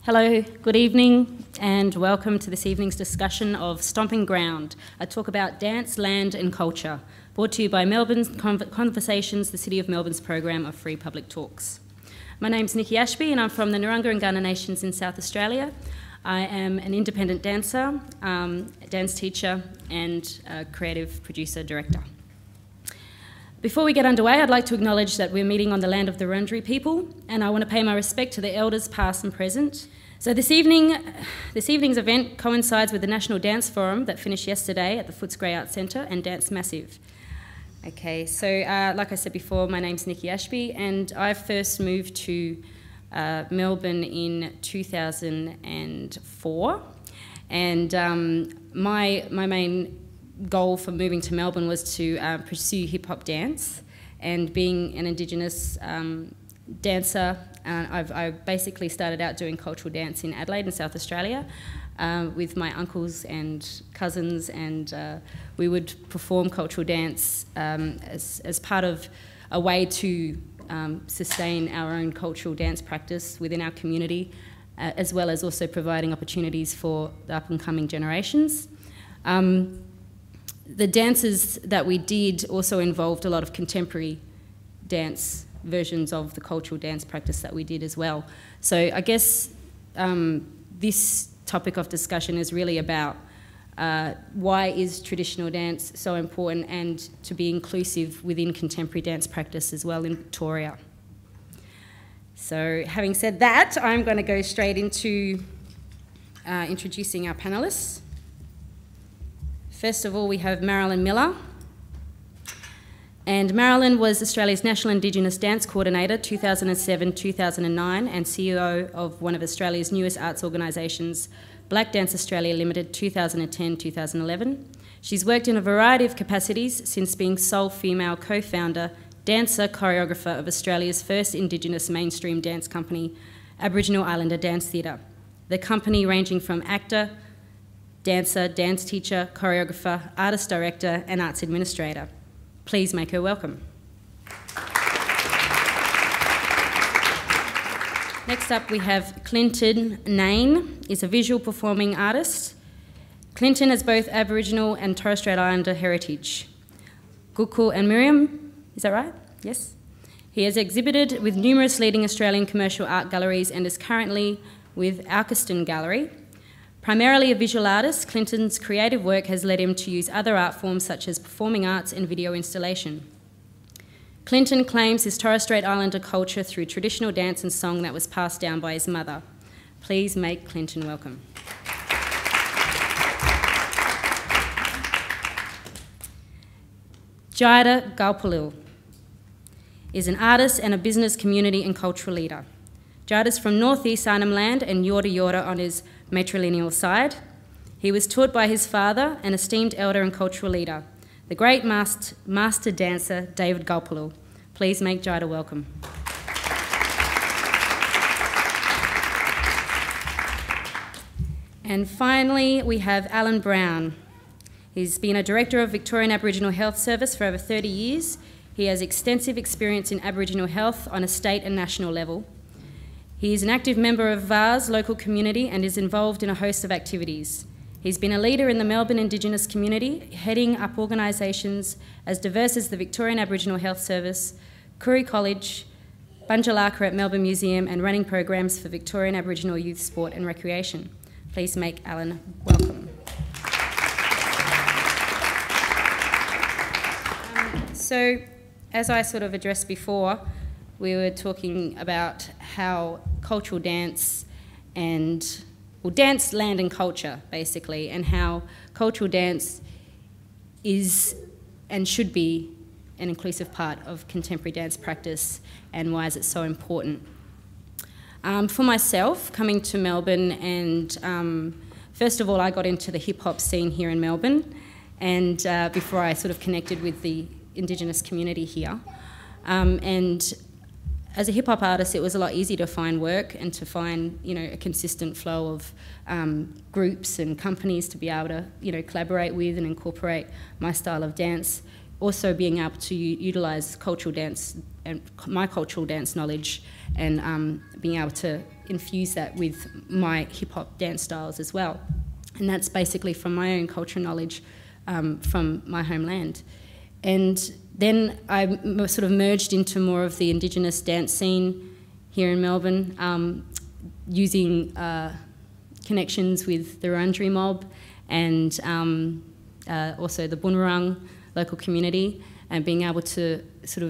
Hello, good evening, and welcome to this evening's discussion of Stomping Ground, a talk about dance, land and culture, brought to you by Melbourne Conversations, the City of Melbourne's program of free public talks. My name's Nikki Ashby and I'm from the Narungga and Gunner Nations in South Australia. I am an independent dancer, dance teacher and creative producer director. Before we get underway, I'd like to acknowledge that we're meeting on the land of the Wurundjeri people, and I want to pay my respect to the elders past and present. So this evening's event coincides with the National Dance Forum that finished yesterday at the Footscray Arts Centre and Dance Massive. Okay, so like I said before, my name's Nikki Ashby, and I first moved to Melbourne in 2004, and my main goal for moving to Melbourne was to pursue hip-hop dance, and being an Indigenous dancer, I basically started out doing cultural dance in Adelaide in South Australia with my uncles and cousins, and we would perform cultural dance as part of a way to sustain our own cultural dance practice within our community, as well as also providing opportunities for the up-and-coming generations. The dances that we did also involved a lot of contemporary dance versions of the cultural dance practice that we did as well. So I guess this topic of discussion is really about why is traditional dance so important, and to be inclusive within contemporary dance practice as well in Victoria. So having said that, I'm going to go straight into introducing our panellists. First of all, we have Marilyn Miller. And Marilyn was Australia's National Indigenous Dance Coordinator 2007-2009 and CEO of one of Australia's newest arts organisations, Black Dance Australia Limited 2010-2011. She's worked in a variety of capacities since being sole female co-founder, dancer, choreographer of Australia's first Indigenous mainstream dance company, Aboriginal Islander Dance Theatre. The company ranging from actor, dancer, dance teacher, choreographer, artist director and arts administrator. Please make her welcome. Next up we have Clinton Nain, is a visual performing artist. Clinton has both Aboriginal and Torres Strait Islander heritage. Gulpilil and Miriam, is that right? Yes. He has exhibited with numerous leading Australian commercial art galleries and is currently with Alkiston Gallery. Primarily a visual artist, Clinton's creative work has led him to use other art forms such as performing arts and video installation. Clinton claims his Torres Strait Islander culture through traditional dance and song that was passed down by his mother. Please make Clinton welcome. Jida Gulpilil is an artist and a business, community and cultural leader. Jida's from Northeast Arnhem Land and Yorta Yorta on his matrilineal side. He was taught by his father, an esteemed elder and cultural leader, the great master dancer David Gulpilil. Please make Jida welcome. And finally, we have Alan Brown. He's been a director of Victorian Aboriginal Health Service for over 30 years. He has extensive experience in Aboriginal health on a state and national level. He is an active member of VAR's local community and is involved in a host of activities. He's been a leader in the Melbourne Indigenous community, heading up organisations as diverse as the Victorian Aboriginal Health Service, Koori College, Bunjalaka at Melbourne Museum, and running programs for Victorian Aboriginal youth sport and recreation. Please make Alan welcome. So, as I sort of addressed before, we were talking about how cultural dance and, well, dance, land and culture, basically, and how cultural dance is and should be an inclusive part of contemporary dance practice, and why is it so important. For myself, coming to Melbourne, and first of all, I got into the hip-hop scene here in Melbourne, and before I sort of connected with the Indigenous community here. And as a hip-hop artist, it was a lot easier to find work and to find, a consistent flow of groups and companies to be able to, collaborate with and incorporate my style of dance. Also being able to utilise cultural dance and my cultural dance knowledge, and being able to infuse that with my hip-hop dance styles as well. And that's basically from my own cultural knowledge from my homeland. And then I sort of merged into more of the Indigenous dance scene here in Melbourne, using connections with the Wurundjeri mob and also the Bunurong local community, and being able to sort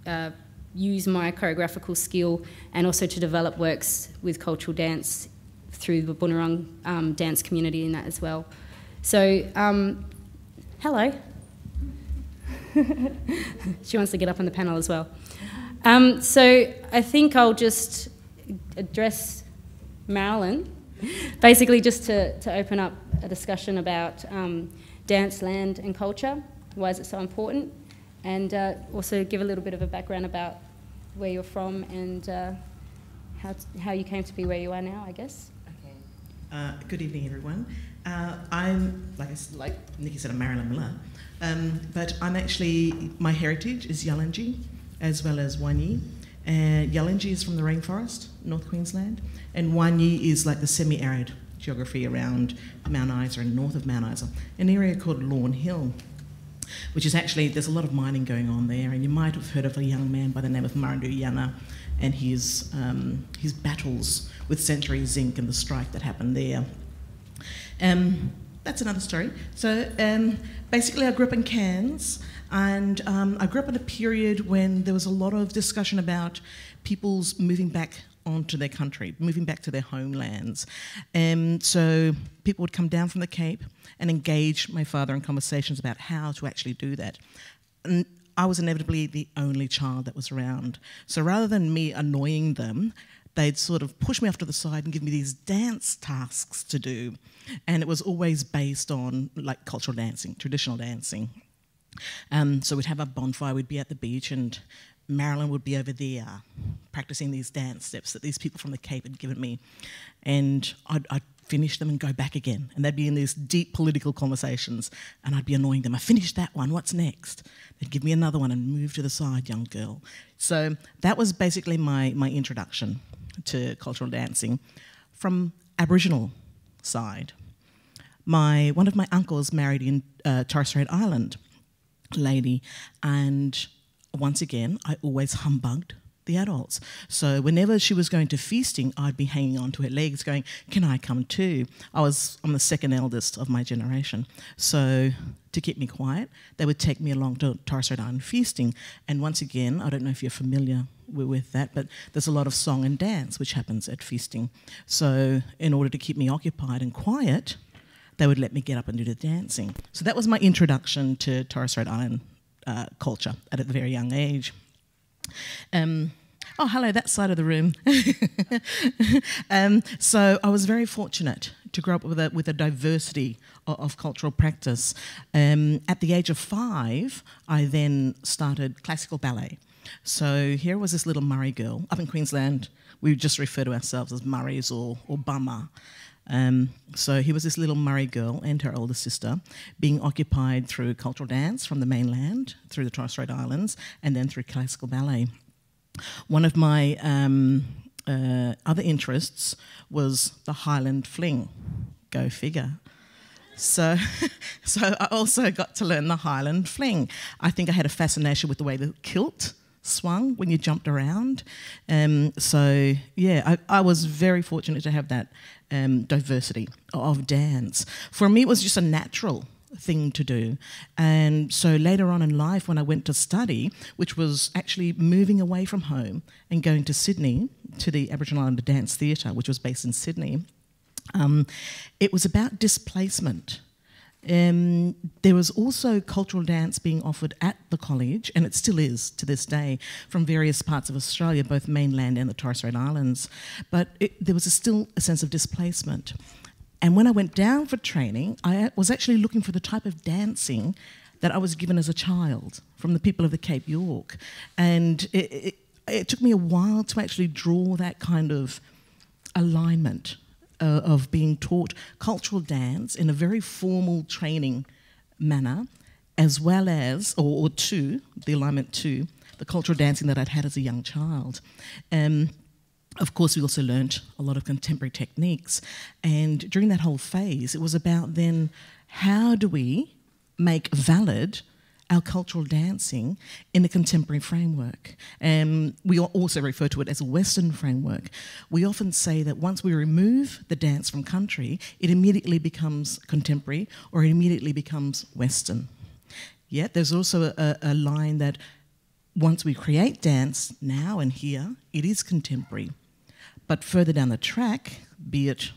of use my choreographical skill and also to develop works with cultural dance through the Bunurong dance community in that as well. So, hello. She wants to get up on the panel as well. So I think I'll just address Marilyn, basically just to open up a discussion about dance, land and culture. Why is it so important? And also give a little bit of a background about where you're from and how you came to be where you are now, I guess. Okay. Good evening, everyone. I'm, like Nikki said, I'm Marilyn Miller. But I'm actually, my heritage is Yalanji as well as Wanyi. Yalanji is from the rainforest, North Queensland, and Wanyi is like the semi-arid geography around Mount Isa and north of Mount Isa, an area called Lawn Hill, which is actually, there's a lot of mining going on there, and you might have heard of a young man by the name of Marandu Yana and his battles with Century Zinc and the strike that happened there. That's another story. So basically I grew up in Cairns, and I grew up in a period when there was a lot of discussion about people's moving back onto their country, moving back to their homelands. So people would come down from the Cape and engage my father in conversations about how to actually do that. And I was inevitably the only child that was around. So rather than me annoying them, they'd sort of push me off to the side and give me these dance tasks to do. And it was always based on like cultural dancing, traditional dancing. So we'd have a bonfire, we'd be at the beach, and Marilyn would be over there practicing these dance steps that these people from the Cape had given me. And I'd finish them and go back again. And they'd be in these deep political conversations, and I'd be annoying them. I finished that one, what's next? They'd give me another one and move to the side, young girl. So that was basically my introduction to cultural dancing from Aboriginal side. One of my uncles married in Torres Strait Island lady, and once again, I always humbugged the adults. So whenever she was going to feasting, I'd be hanging on to her legs going, can I come too? I'm the second eldest of my generation. So to keep me quiet, they would take me along to Torres Strait Island feasting. And once again, I don't know if you're familiar with that, but there's a lot of song and dance which happens at feasting. So in order to keep me occupied and quiet, they would let me get up and do the dancing. So that was my introduction to Torres Strait Island culture at a very young age. Oh, hello, that side of the room. So I was very fortunate to grow up with a diversity of cultural practice. At the age of 5, I then started classical ballet. So here was this little Murray girl. Up in Queensland, we just refer to ourselves as Murrays or Bummer. So here was this little Murray girl and her older sister being occupied through cultural dance from the mainland, through the Torres Strait Islands, and then through classical ballet. One of my other interests was the Highland Fling. Go figure. So I also got to learn the Highland Fling. I think I had a fascination with the way the kilt swung when you jumped around. So yeah, I was very fortunate to have that diversity of dance. For me, it was just a natural thing to do. And so later on in life, when I went to study, which was actually moving away from home and going to Sydney, to the Aboriginal Islander Dance Theatre, which was based in Sydney, it was about displacement. There was also cultural dance being offered at the college, and it still is to this day, from various parts of Australia, both mainland and the Torres Strait Islands. But there was still a sense of displacement. And when I went down for training, I was actually looking for the type of dancing that I was given as a child from the people of the Cape York. And it took me a while to actually draw that kind of alignment of being taught cultural dance in a very formal training manner, as well as, or to, the alignment to, the cultural dancing that I'd had as a young child. Of course, we also learnt a lot of contemporary techniques, and during that whole phase, it was about then how do we make valid our cultural dancing in a contemporary framework. We also refer to it as a Western framework. We often say that once we remove the dance from country, it immediately becomes contemporary or it immediately becomes Western. Yet there's also a line that once we create dance now and here, it is contemporary. But further down the track, be it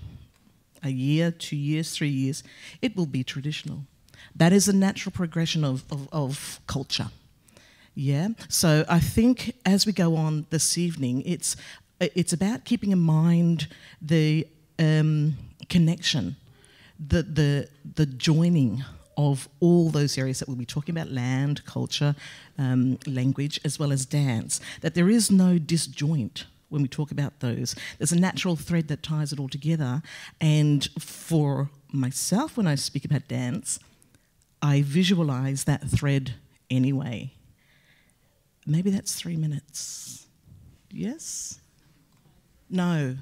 a year, 2 years, 3 years, it will be traditional. That is a natural progression of culture. Yeah. So I think as we go on this evening, it's about keeping in mind the connection, the joining of all those areas that we'll be talking about: land, culture, language, as well as dance. That there is no disjoint when we talk about those. There's a natural thread that ties it all together. And for myself, when I speak about dance, I visualise that thread anyway. Maybe that's 3 minutes. Yes? No.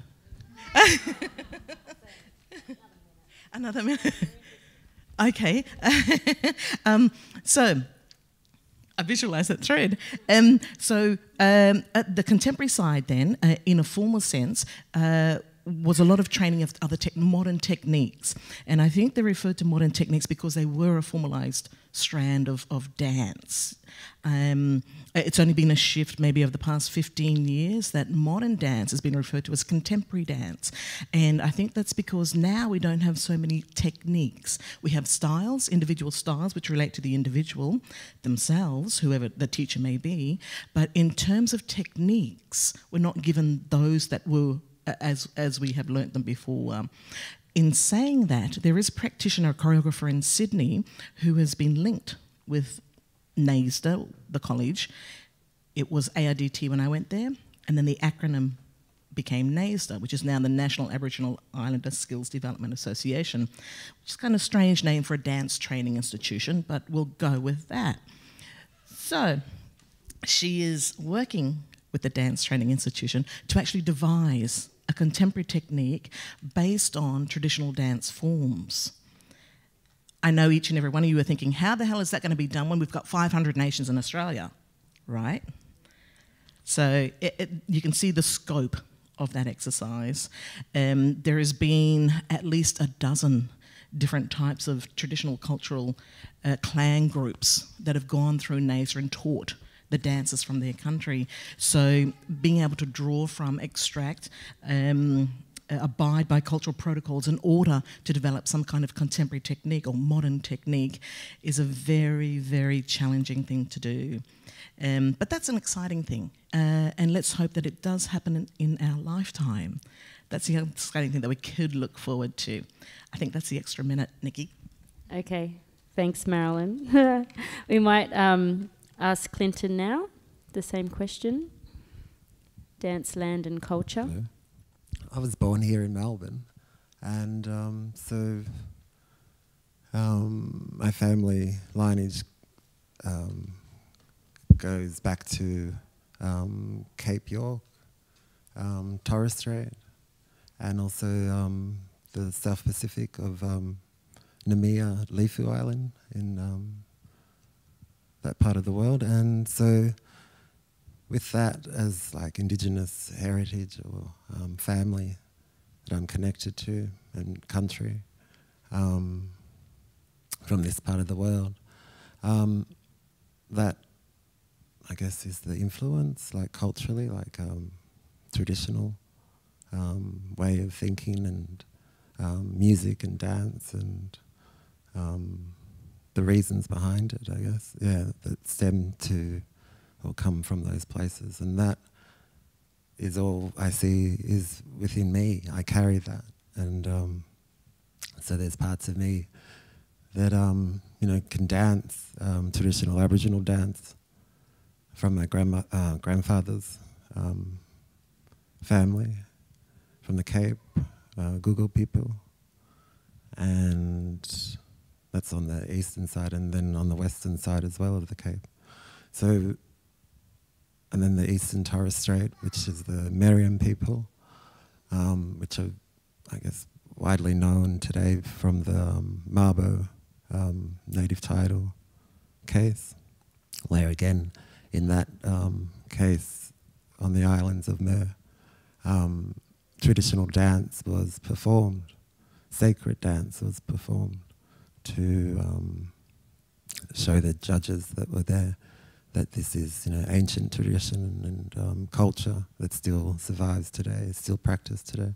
Another minute. Okay. So I visualise that thread. At the contemporary side then, in a formal sense, was a lot of training of other modern techniques. And I think they referred to modern techniques because they were a formalised strand of dance. It's only been a shift maybe over the past 15 years that modern dance has been referred to as contemporary dance. And I think that's because now we don't have so many techniques. We have styles, individual styles, which relate to the individual themselves, whoever the teacher may be. But in terms of techniques, we're not given those that were as we have learnt them before. In saying that, there is a practitioner, a choreographer in Sydney who has been linked with NAISDA, the college. It was ARDT when I went there, and then the acronym became NAISDA, which is now the National Aboriginal Islander Skills Development Association, which is kind of a strange name for a dance training institution, but we'll go with that. So she is working with the Dance Training Institution to actually devise a contemporary technique based on traditional dance forms. I know each and every one of you are thinking, how the hell is that going to be done when we've got 500 nations in Australia, right? So you can see the scope of that exercise. There has been at least a dozen different types of traditional cultural clan groups that have gone through NAISDA and taught the dancers from their country. So being able to draw from, extract, abide by cultural protocols in order to develop some kind of contemporary technique or modern technique is a very, very challenging thing to do. But that's an exciting thing. And let's hope that it does happen in our lifetime. That's the exciting thing that we could look forward to. I think that's the extra minute, Nikki. Okay, thanks, Marilyn. We might ask Clinton now the same question. Dance, land and culture. Hello. I was born here in Melbourne, and my family lineage goes back to Cape York, Torres Strait, and also the South Pacific of Namia, Lefu Island in that part of the world. And so with that as like Indigenous heritage or family that I'm connected to and country from this part of the world, that I guess is the influence, like culturally, like traditional way of thinking and music and dance and the reasons behind it, I guess, that stem to or come from those places. And that is all I see is within me. I carry that. And so there's parts of me that, can dance, traditional Aboriginal dance from my grandfather's family, from the Cape, Google people. And that's on the eastern side, and then on the western side as well of the Cape. So and then the Eastern Torres Strait, which is the Meriam people, which are, I guess, widely known today from the Mabo native title case, where again, in that case on the islands of Mer, traditional dance was performed, sacred dance was performed to show the judges that were there that this is, you know, ancient tradition and culture that still survives today, is still practiced today.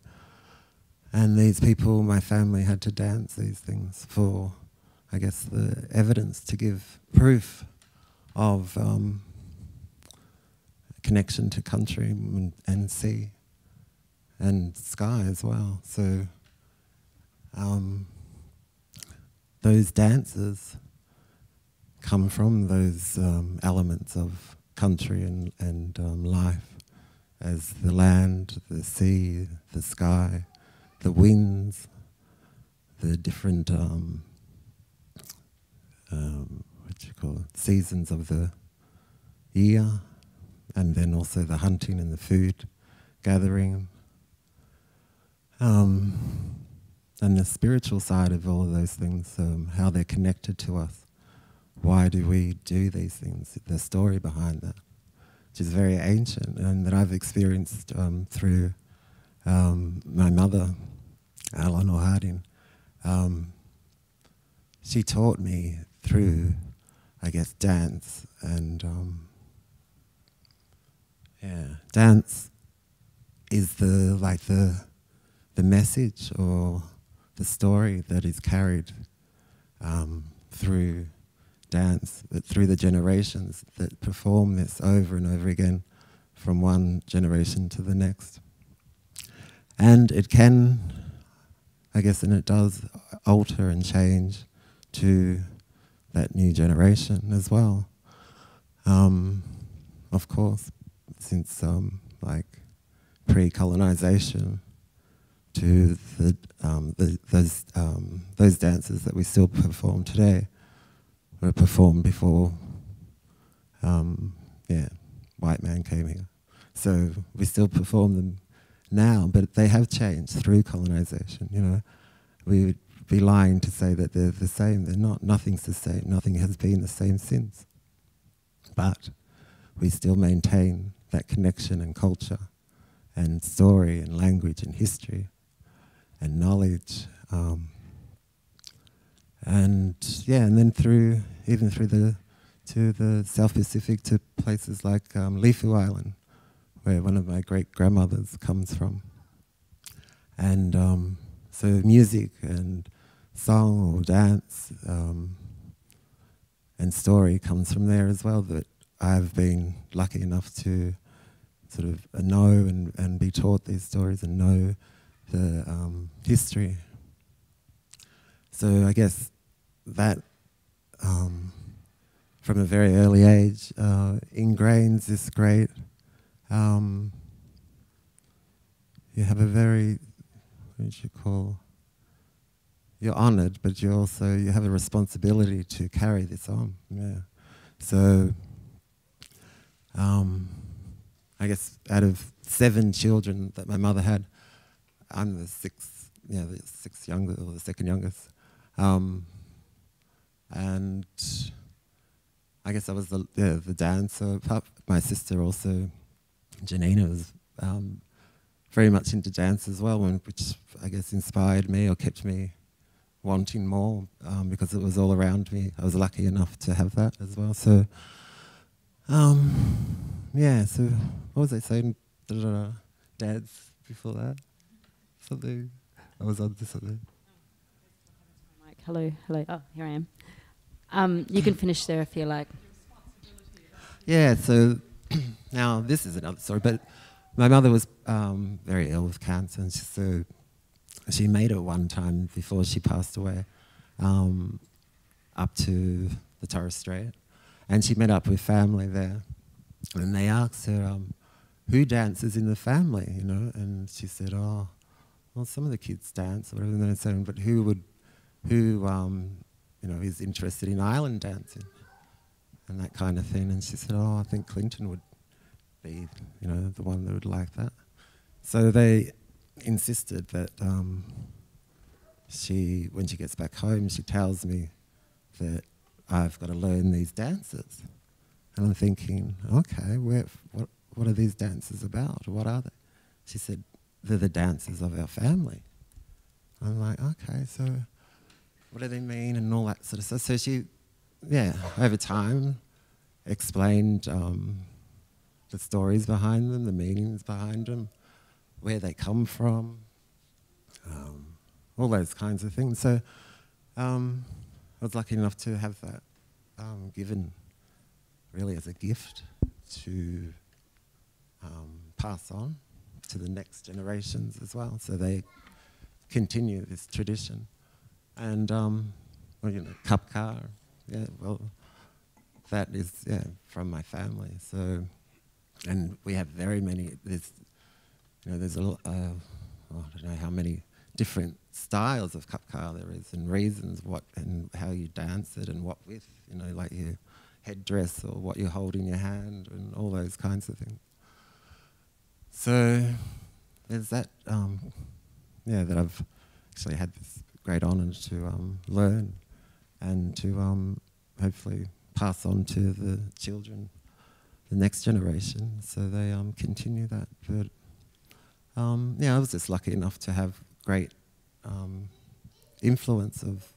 And these people, my family, had to dance these things for, I guess, the evidence to give proof of connection to country and sea and sky as well. So those dances come from those elements of country and life, as the land, the sea, the sky, the winds, the different seasons of the year, and then also the hunting and the food gathering, and the spiritual side of all of those things, how they're connected to us. Why do we do these things? The story behind that, which is very ancient and that I've experienced through my mother, Alan O'Harding. She taught me through, I guess, dance and dance is the message or the story that is carried through dance, that through the generations that perform this over and over again from one generation to the next. And it can, I guess, and it does alter and change to that new generation as well. Of course, since like pre-colonization to those dances that we still perform today were performed before white man came here. So we still perform them now, but they have changed through colonization. You know, we would be lying to say that they're the same. They're not. Nothing's the same. Nothing has been the same since. But we still maintain that connection and culture and story and language and history and knowledge. And then even through the South Pacific to places like Lifu Island, where one of my great-grandmothers comes from. And so music and song or dance and story comes from there as well, that I've been lucky enough to sort of know and be taught these stories and know the history. So I guess that from a very early age ingrains this great, you have a very, you're honoured, but you have a responsibility to carry this on. Yeah. So I guess out of 7 children that my mother had, I'm the sixth youngest, or the second youngest. And I guess I was the dancer. My sister also, Janina, was very much into dance as well, which I guess inspired me or kept me wanting more because it was all around me. I was lucky enough to have that as well. So, so what was I saying? Dads before that? Something? I was on to something. Hello. Oh, here I am. You can finish there if you like. Yeah, so now this is another story, but my mother was very ill with cancer, and so she made it one time before she passed away up to the Torres Strait, and she met up with family there, and they asked her, who dances in the family, you know? And she said, oh, well, some of the kids dance, or whatever. And they said, but who is interested in island dancing and that kind of thing? And she said, oh, I think Clinton would be, you know, the one that would like that. So they insisted that when she gets back home, she tells me that I've got to learn these dances. And I'm thinking, okay, what are these dances about? What are they? She said, they're the dances of our family. I'm like, okay, so what do they mean and all that sort of stuff. So she, over time, explained the stories behind them, the meanings behind them, where they come from, all those kinds of things. So I was lucky enough to have that given really as a gift to pass on to the next generations as well. So they continue this tradition. And, kapka, that is, from my family. So, and we have very many, there's a lot, I don't know how many different styles of kapka there is, and reasons what and how you dance it and what with, like your headdress or what you hold in your hand and all those kinds of things. So there's that, that I've actually had this great honour to learn and to hopefully pass on to the children, the next generation, so they continue that. But I was just lucky enough to have great influence of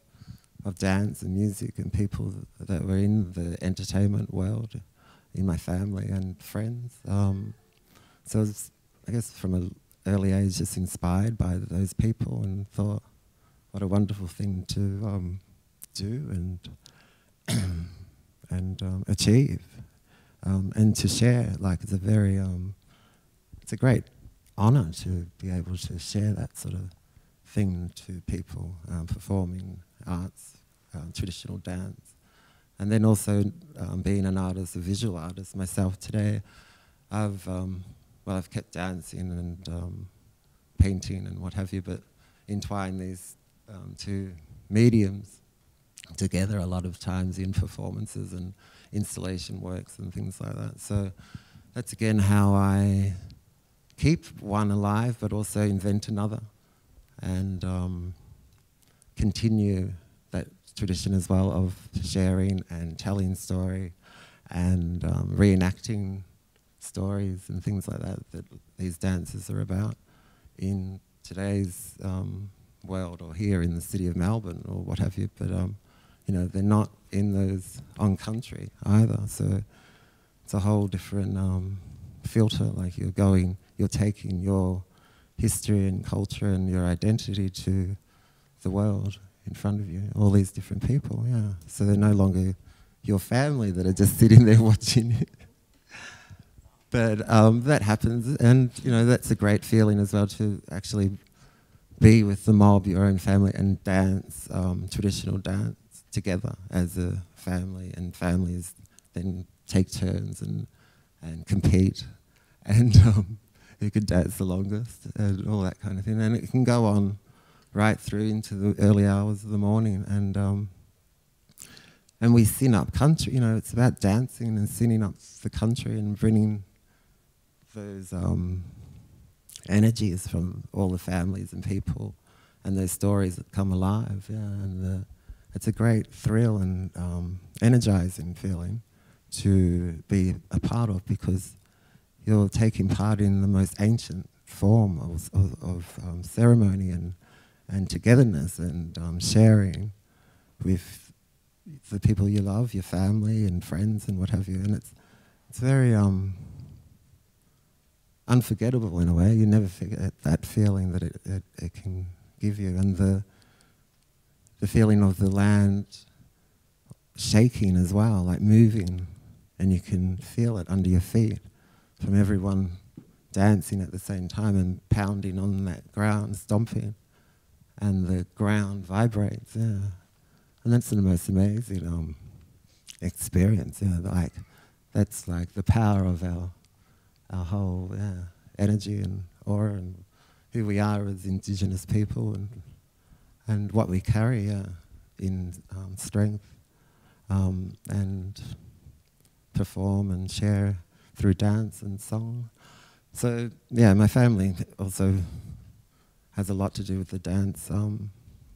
dance and music and people that were in the entertainment world in my family and friends. So I was, I guess, from an early age just inspired by those people and thought, what a wonderful thing to do and achieve and to share. Like, it's a very, it's a great honour to be able to share that sort of thing to people, performing arts, traditional dance. And then also being an artist, a visual artist myself today, I've kept dancing and painting and what have you, but entwine these two mediums together a lot of times in performances and installation works and things like that. So that's again how I keep one alive, but also invent another and continue that tradition as well of sharing and telling story and reenacting stories and things like that these dances are about in today's world, or here in the city of Melbourne or what have you, but they're not in those on country either, so it's a whole different filter. Like, you're taking your history and culture and your identity to the world in front of you, all these different people, so they're no longer your family that are just sitting there watching you. But that happens, and that's a great feeling as well, to actually be with the mob, your own family, and dance traditional dance together as a family, and families then take turns and compete, and who can dance the longest and all that kind of thing. And it can go on right through into the early hours of the morning, and we sin up country. It's about dancing and sinning up the country and bringing those energies from all the families and people and those stories that come alive, and it's a great thrill and energizing feeling to be a part of, because you're taking part in the most ancient form of ceremony and togetherness and sharing with the people you love, your family and friends and what have you, and it's very unforgettable in a way. You never forget that feeling that it can give you, and the feeling of the land shaking as well, like moving, and you can feel it under your feet from everyone dancing at the same time and pounding on that ground, stomping, and the ground vibrates, and that's the most amazing experience, like that's like the power of our whole energy and aura and who we are as Indigenous people and what we carry in strength and perform and share through dance and song. So yeah, my family also has a lot to do with the dance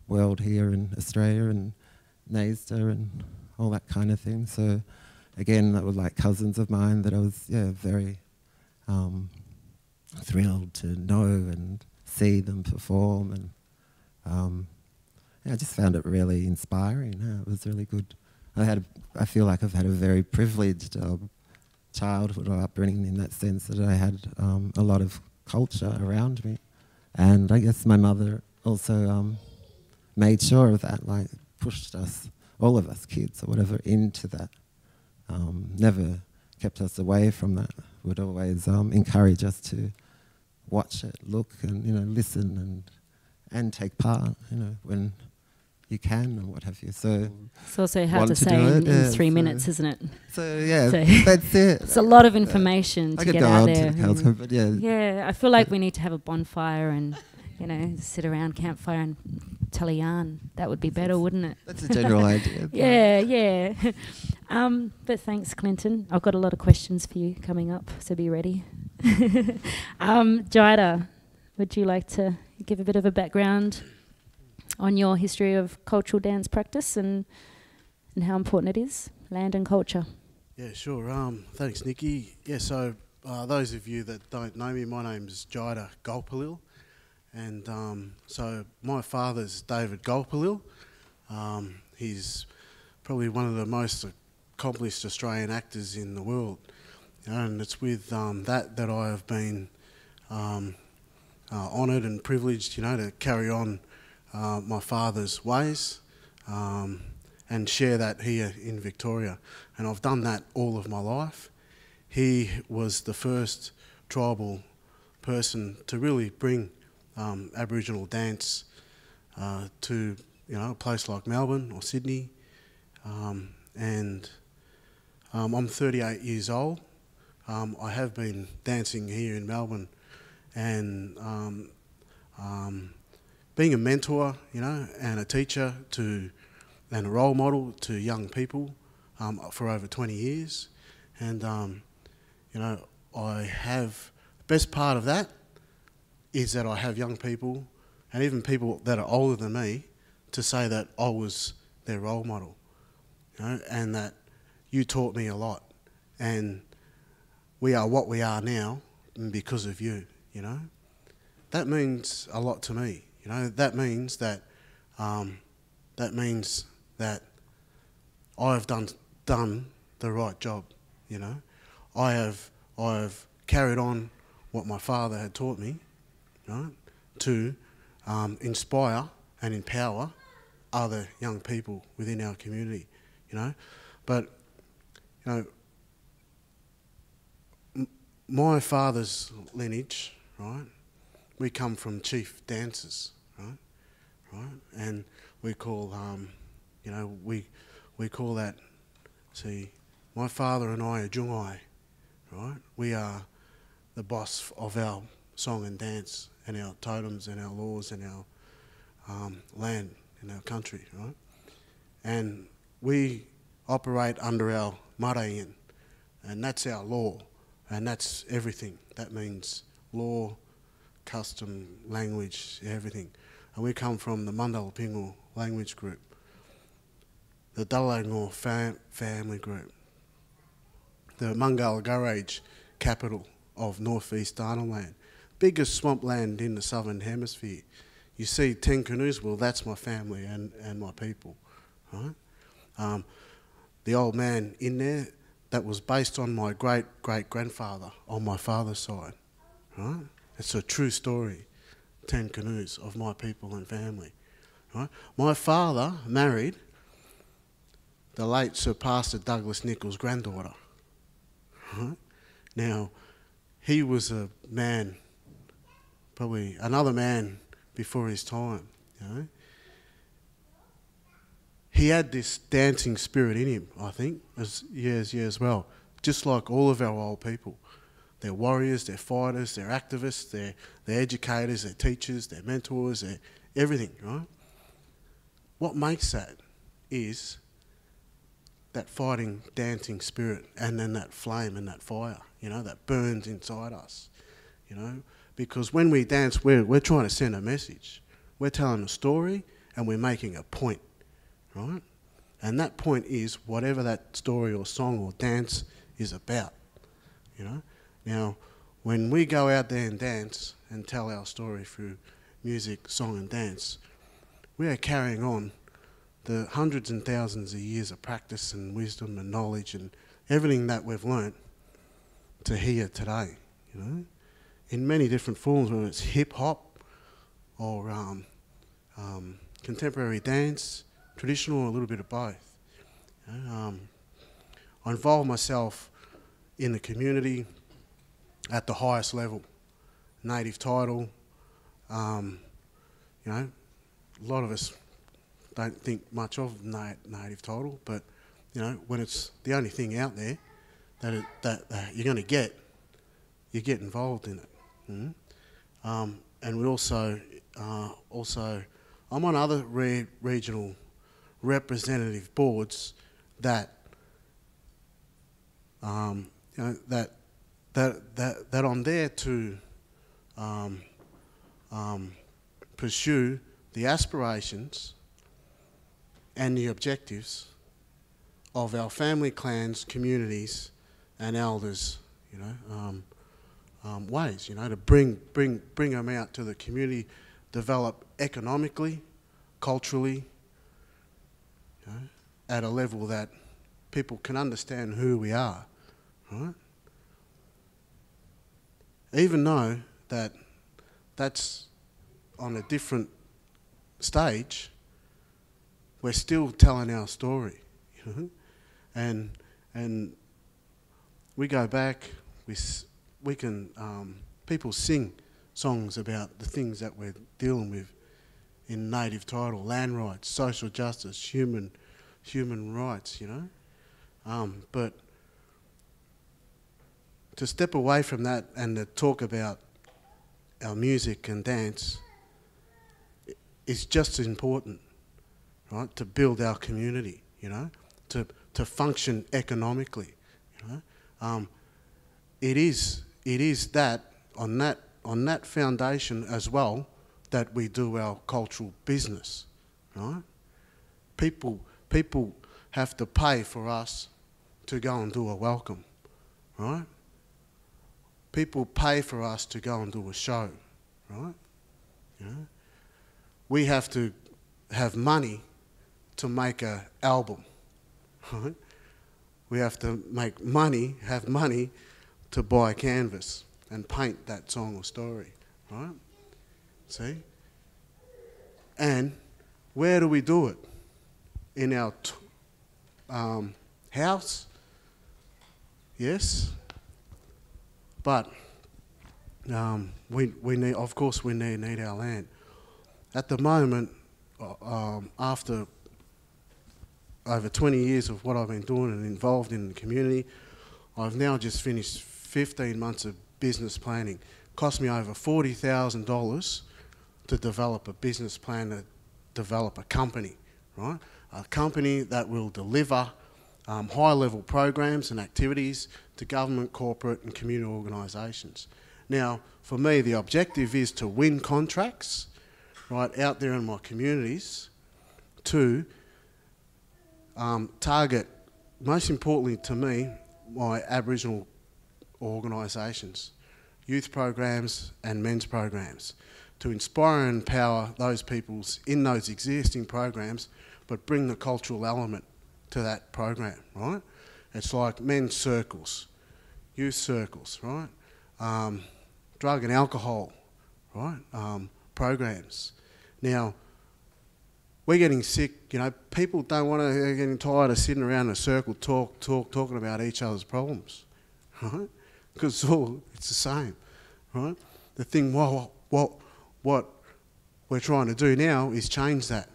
world here in Australia and NAISDA and all that kind of thing. So again, that were like cousins of mine that I was very thrilled to know and see them perform, and I just found it really inspiring. It was really good. I feel like I've had a very privileged childhood or upbringing in that sense, that I had a lot of culture around me, and I guess my mother also made sure of that, like pushed us, all of us kids or whatever, into that. Never kept us away from that. Would always encourage us to watch it, look, and listen and take part, when you can and what have you. So it's also hard to say in 3 minutes, isn't it? So yeah, so that's it. It's a lot of information to get out there. But yeah, I feel like we need to have a bonfire and sit around campfire and tell a yarn. That would be better, wouldn't it? That's a general idea. Yeah. But thanks, Clinton. I've got a lot of questions for you coming up, so be ready. Jida, would you like to give a bit of a background on your history of cultural dance practice and how important it is, land and culture? Yeah, sure. Thanks, Nikki. Yeah, so those of you that don't know me, my name's Jida Gulpilil, and so my father's David Gulpilil. He's probably one of the most accomplished Australian actors in the world, and it's with that I have been honoured and privileged, to carry on my father's ways and share that here in Victoria. And I've done that all of my life. He was the first tribal person to really bring Aboriginal dance to a place like Melbourne or Sydney. And I'm 38 years old. I have been dancing here in Melbourne and being a mentor, and a teacher and a role model to young people for over 20 years. And, I have, the best part of that is that I have young people and even people that are older than me to say that I was their role model, and that you taught me a lot. And we are what we are now because of you, That means a lot to me. That means that I have done the right job. I have carried on what my father had taught me, right, to inspire and empower other young people within our community. But my father's lineage, right? We come from chief dancers, right? And we call, we call that. See, my father and I are Jungai, right? We are the boss of our song and dance and our totems and our laws and our land in our country, right? And we operate under our marayin, and that's our law, and that's everything. That means law, custom, language, everything. And we come from the Mundalpingu language group, the Dalangor family group, the Mungal Garage capital of northeast Arnhem Land, biggest swampland in the southern hemisphere. You see 10 canoes, well, that's my family and my people, right? The old man in there, that was based on my great-great-grandfather on my father's side, right? It's a true story, 10 canoes of my people and family, right? My father married the late Sir Pastor Douglas Nicholls' granddaughter, right? Now, he was a man, probably another man before his time, He had this dancing spirit in him, I think, as well. Just like all of our old people. They're warriors, they're fighters, they're activists, they're educators, they're teachers, they're mentors, they're everything, right? What makes that is that fighting, dancing spirit, and then that flame and that fire you know, that burns inside us, you know. Because when we dance, we're trying to send a message. We're telling a story and we're making a point, right? And that point is whatever that story or song or dance is about, you know. Now, when we go out there and dance and tell our story through music, song and dance, we are carrying on the hundreds and thousands of years of practice and wisdom and knowledge and everything that we've learnt to here today, you know, in many different forms, whether it's hip-hop or contemporary dance, traditional, or a little bit of both. You know, I involve myself in the community at the highest level, native title. You know, a lot of us don't think much of native title, but you know, when it's the only thing out there that you're going to get, you get involved in it. Mm-hmm. And we also, I'm on other regional representative boards that, you know, that I'm there to pursue the aspirations and the objectives of our family, clans, communities, and elders, you know, ways, you know, to bring them out to the community, develop economically, culturally, you know, at a level that people can understand who we are, right? Even though that's on a different stage, we're still telling our story, you know, and we go back. We can people sing songs about the things that we're dealing with in native title, land rights, social justice, human rights, you know. But to step away from that and to talk about our music and dance is just as important, right? To build our community, you know, to function economically, you know. It is that on that foundation as well that we do our cultural business, right? People have to pay for us to go and do a welcome, right? People pay for us to go and do a show, right? You know? We have to have money to make an album, right? We have to have money to buy a canvas and paint that song or story, right? See? And where do we do it? In our house? Yes. But we need, of course, we need our land. At the moment, after over 20 years of what I've been doing and involved in the community, I've now just finished 15 months of business planning. Cost me over $40,000 to develop a business plan, to develop a company, right? A company that will deliver high-level programs and activities to government, corporate and community organisations. Now, for me, the objective is to win contracts right out there in my communities to target, most importantly to me, my Aboriginal organisations, youth programs and men's programs, to inspire and empower those peoples in those existing programs, but bring the cultural element to that program, right? It's like men's circles, youth circles, right? Drug and alcohol, right? Programs. Now, we're getting sick, you know, people don't want to, they're getting tired of sitting around in a circle talking about each other's problems, right? Because it's the same, right? The thing, what we're trying to do now is change that.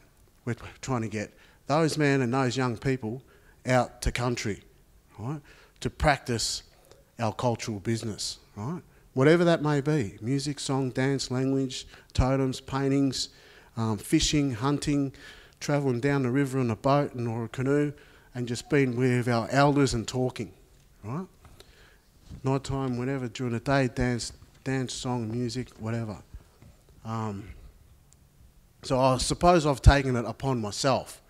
We're trying to get those men and those young people out to country, right? To practice our cultural business, right? Whatever that may be, music, song, dance, language, totems, paintings, fishing, hunting, travelling down the river in a boat or a canoe and just being with our elders and talking, right? night time, whenever, during the day, dance, song, music, whatever. So I suppose I've taken it upon myself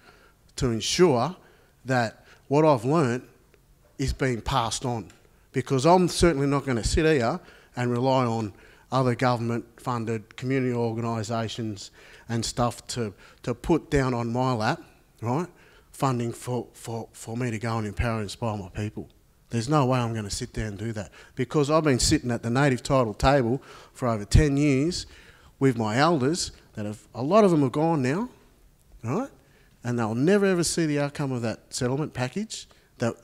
to ensure that what I've learnt is being passed on, because I'm certainly not going to sit here and rely on other government-funded community organisations and stuff to put down on my lap, right, funding for me to go and empower and inspire my people. There's no way I'm going to sit there and do that, because I've been sitting at the native title table for over 10 years with my elders that have, a lot of them are gone now, right, and they'll never ever see the outcome of that settlement package that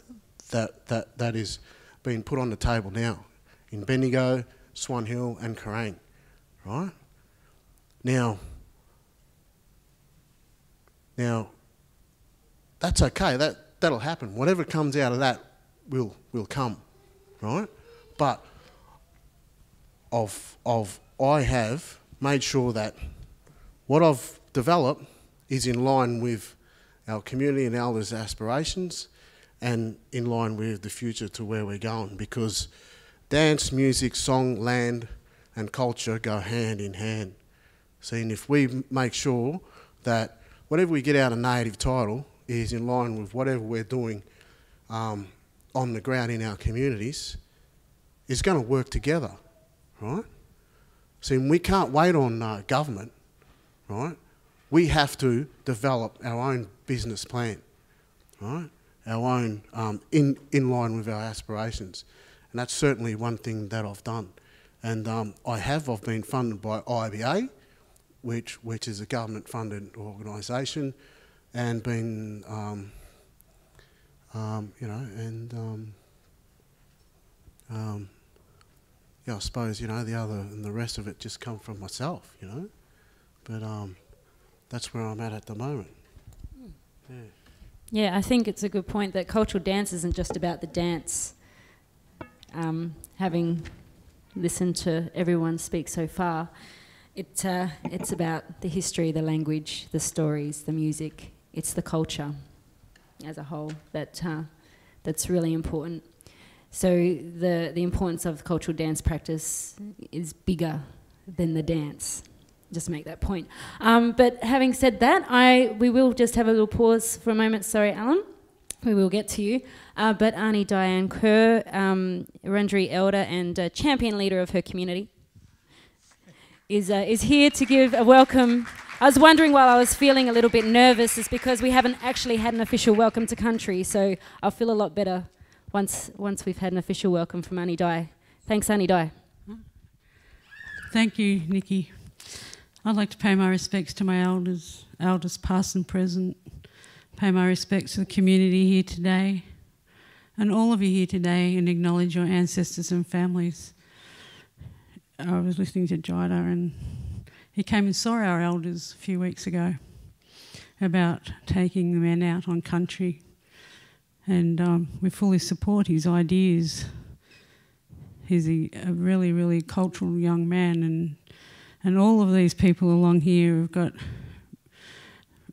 is being put on the table now in Bendigo, Swan Hill and Karain, right? Now, that's okay, that'll happen. Whatever comes out of that will come, right? But I have made sure that what I've developed is in line with our community and elders' aspirations and in line with the future to where we're going, because dance, music, song, land and culture go hand in hand. See, and if we make sure that whatever we get out of native title is in line with whatever we're doing on the ground in our communities, it's going to work together, right? See, we can't wait on government, right? We have to develop our own business plan, right? Our own, in line with our aspirations. And that's certainly one thing that I've done. And I've been funded by IBA, which is a government-funded organisation, and been, yeah, I suppose, the other and the rest of it just come from myself, But that's where I'm at the moment. Yeah. Yeah, I think it's a good point that cultural dance isn't just about the dance. Having listened to everyone speak so far, it's about the history, the language, the stories, the music. It's the culture as a whole that's really important. So the importance of cultural dance practice is bigger than the dance. Just to make that point. But having said that, we will just have a little pause for a moment. Sorry, Alan. We will get to you. But Auntie Diane Kerr, Wurundjeri elder and champion leader of her community, is here to give a welcome. I was wondering while I was feeling a little bit nervous is because we haven't actually had an official welcome to country, so I'll feel a lot better once we've had an official welcome from Auntie Di. Thanks, Auntie Di. Thank you, Nikki. I'd like to pay my respects to my elders past and present, pay my respects to the community here today, and all of you here today, and acknowledge your ancestors and families. I was listening to Jida, and he came and saw our elders a few weeks ago about taking the men out on country, and we fully support his ideas. He's a really, really cultural young man, and all of these people along here have got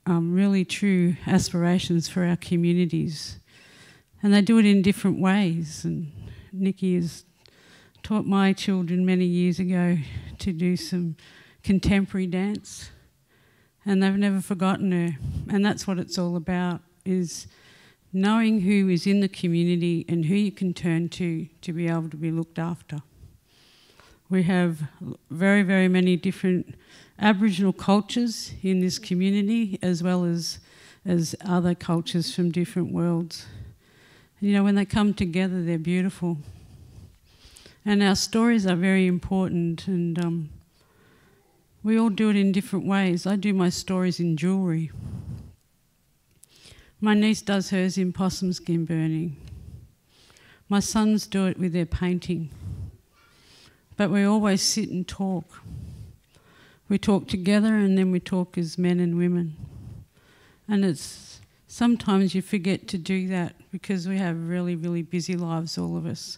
really true aspirations for our communities. And they do it in different ways. And Nikki has taught my children many years ago to do some contemporary dance. And they've never forgotten her. And that's what it's all about, is knowing who is in the community and who you can turn to be able to be looked after. We have very, very many different Aboriginal cultures in this community, as well as other cultures from different worlds. When they come together, they're beautiful. And our stories are very important, and we all do it in different ways. I do my stories in jewellery. My niece does hers in possum skin burning. My sons do it with their painting. But we always sit and talk. We talk together, and then we talk as men and women. And sometimes you forget to do that because we have really, really busy lives, all of us.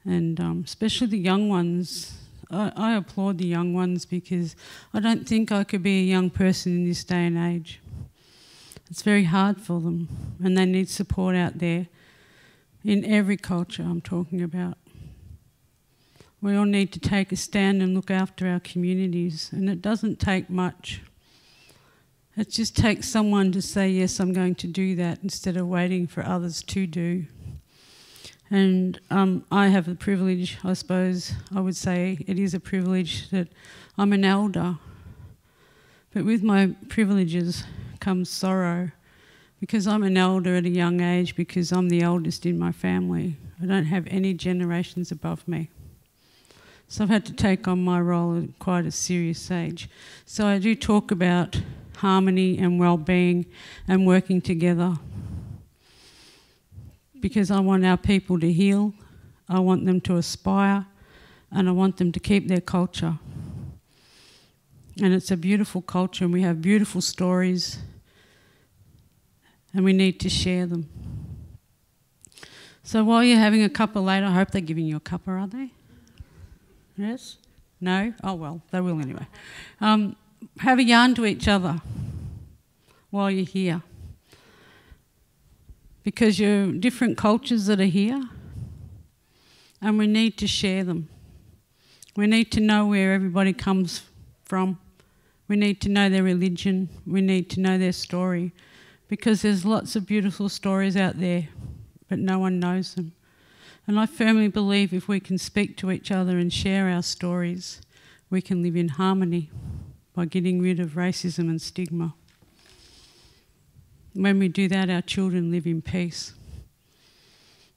And especially the young ones. I applaud the young ones because I don't think I could be a young person in this day and age. It's very hard for them, and they need support out there in every culture I'm talking about. We all need to take a stand and look after our communities, and it doesn't take much. It just takes someone to say, yes, I'm going to do that, instead of waiting for others to do. And I have the privilege, I suppose I would say it is a privilege, that I'm an elder. But with my privileges comes sorrow, because I'm an elder at a young age, because I'm the eldest in my family. I don't have any generations above me. So I've had to take on my role at quite a serious age. So I do talk about harmony and well-being and working together, because I want our people to heal, I want them to aspire, and I want them to keep their culture. And it's a beautiful culture, and we have beautiful stories, and we need to share them. So while you're having a cuppa later, I hope they're giving you a cuppa, are they? Yes? No? Oh well, they will anyway. Have a yarn to each other while you're here, because you're different cultures that are here, and we need to share them. We need to know where everybody comes from. We need to know their religion. We need to know their story, because there's lots of beautiful stories out there, but no one knows them. And I firmly believe if we can speak to each other and share our stories, we can live in harmony by getting rid of racism and stigma. When we do that, our children live in peace.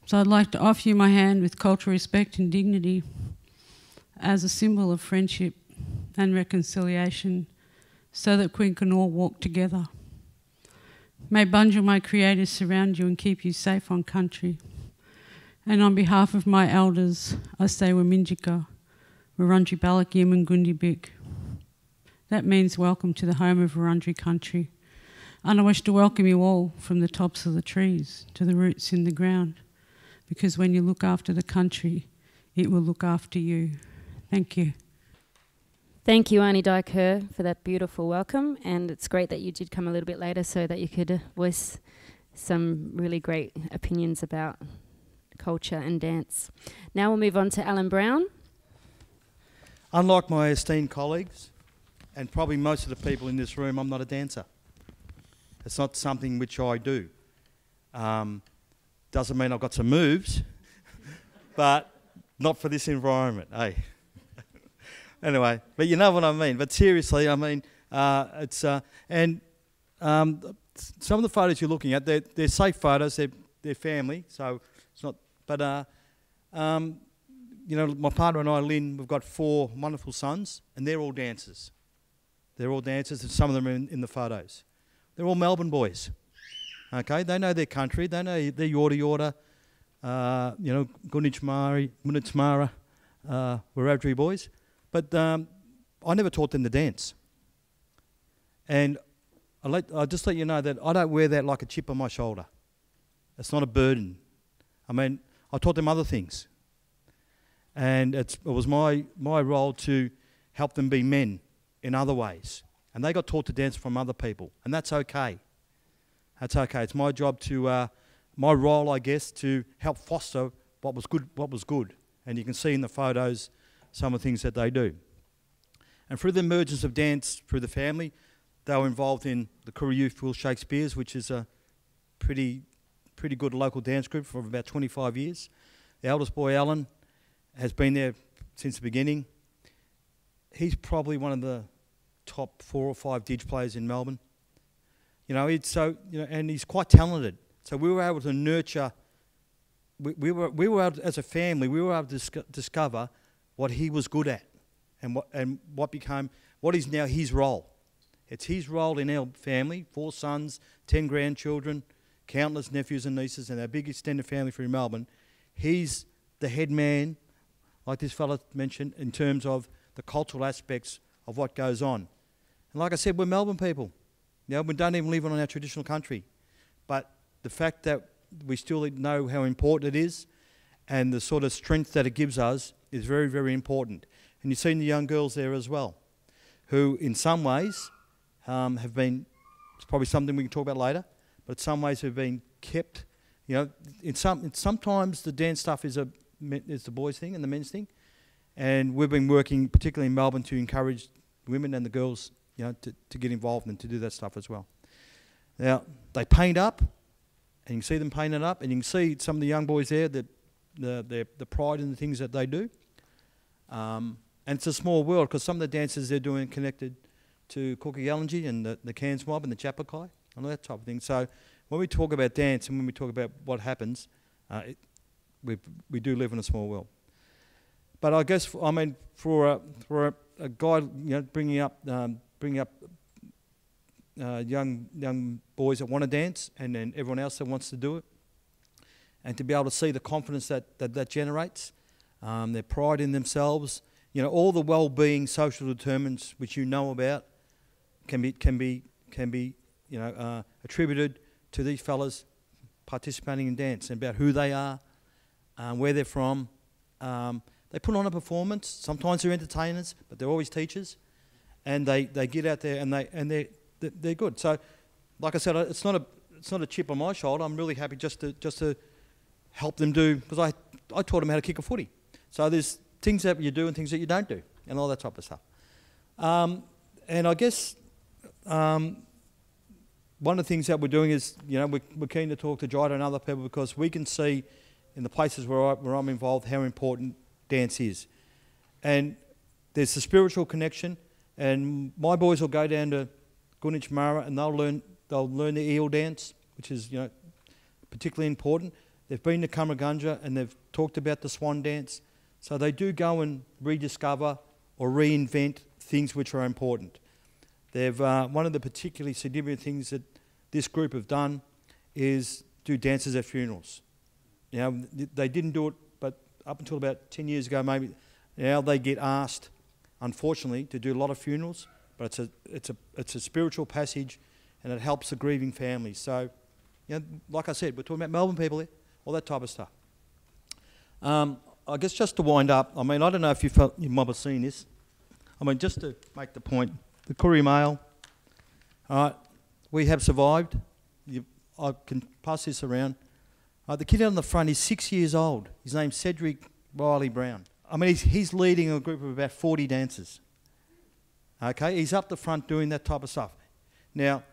So I'd like to offer you my hand with cultural respect and dignity as a symbol of friendship and reconciliation, so that we can all walk together. May Bunjil, my creator, surround you and keep you safe on country. And on behalf of my elders, I say Waminjika, Wurundjeri Balak Yemen Gundibik. That means welcome to the home of Wurundjeri country. And I wish to welcome you all from the tops of the trees to the roots in the ground, because when you look after the country, it will look after you. Thank you. Thank you, Arnie Kerr, for that beautiful welcome, and it's great that you did come a little bit later so that you could voice some really great opinions about culture and dance. Now we'll move on to Alan Brown. Unlike my esteemed colleagues, and probably most of the people in this room, I'm not a dancer. It's not something which I do. Doesn't mean I've got some moves, but not for this environment, eh? Anyway, but you know what I mean. But seriously, I mean, some of the photos you're looking at, they're safe photos. They're family, so it's not. But you know, my partner and I, Lynn, we've got 4 wonderful sons, and they're all dancers. They're all dancers, and some of them are in the photos. They're all Melbourne boys. Okay, they know their country. They know their Yorta Yorta, you know, Gunichmari, Munitsmara, Wiradjuri boys. But I never taught them to dance. And I'll just let you know that I don't wear that like a chip on my shoulder. It's not a burden. I mean, I taught them other things. And it was my role to help them be men in other ways. And they got taught to dance from other people. And that's okay. That's okay. It's my job to, my role, I guess, to help foster what was good. And you can see in the photos some of the things that they do. And through the emergence of dance through the family, they were involved in the Koori Youth Will Shakespeare's, which is a pretty good local dance group for about 25 years. The eldest boy, Alan, has been there since the beginning. He's probably one of the top 4 or 5 Dig players in Melbourne. You know, and he's quite talented. So we were able to nurture. We were able to, as a family, we were able to discover what he was good at, and what is now his role. It's his role in our family: 4 sons, 10 grandchildren, countless nephews and nieces, and our big extended family from Melbourne. He's the head man, like this fella mentioned, in terms of the cultural aspects of what goes on. And like I said, we're Melbourne people. You know, we don't even live on our traditional country. But the fact that we still know how important it is and the sort of strength that it gives us is very, very important. And you've seen the young girls there as well, who in some ways have been, it's probably something we can talk about later, but in some ways have been kept, you know, sometimes the dance stuff is the boys' thing and the men's thing, And we've been working, particularly in Melbourne, to encourage women and the girls, to get involved and to do that stuff as well. Now, they paint up, and you can see them painting up, and you can see some of the young boys there, the pride in the things that they do. And it's a small world, because some of the dances they're doing connected to Coincide and the Cairns mob and the Chapakai and all that type of thing. So when we talk about dance and when we talk about what happens, we do live in a small world. But I guess, for a guy, bringing up young boys that want to dance, and then everyone else that wants to do it, and to be able to see the confidence that generates, their pride in themselves, all the well-being social determinants which you know about can be attributed to these fellas participating in dance, and about who they are, where they're from. They put on a performance. Sometimes they're entertainers, but they're always teachers, and they get out there and they're good. So, like I said, it's not a chip on my shoulder. I'm really happy just to help them do, because I taught them how to kick a footy. So there's things that you do and things that you don't do, and all that type of stuff. And I guess one of the things that we're doing is, we're keen to talk to Jida and other people, because we can see in the places where I'm involved how important dance is. And there's the spiritual connection, and my boys will go down to Gunich Mara and they'll learn the eel dance, which is particularly important. They've been to Cumragunja and they've talked about the swan dance. So they do go and rediscover or reinvent things which are important. They've one of the particularly significant things that this group have done is do dances at funerals. They didn't do it, but up until about 10 years ago maybe, now they get asked, unfortunately, to do a lot of funerals, but it's a spiritual passage, and it helps the grieving families. So, like I said, we're talking about Melbourne people here, all that type of stuff. I guess just to wind up, I don't know if you might have seen this. Just to make the point, the Courier Mail, all right, we have survived. I can pass this around. The kid on the front is 6 years old. His name's Cedric Riley Brown. He's leading a group of about 40 dancers. Okay, he's up the front doing that type of stuff. Now,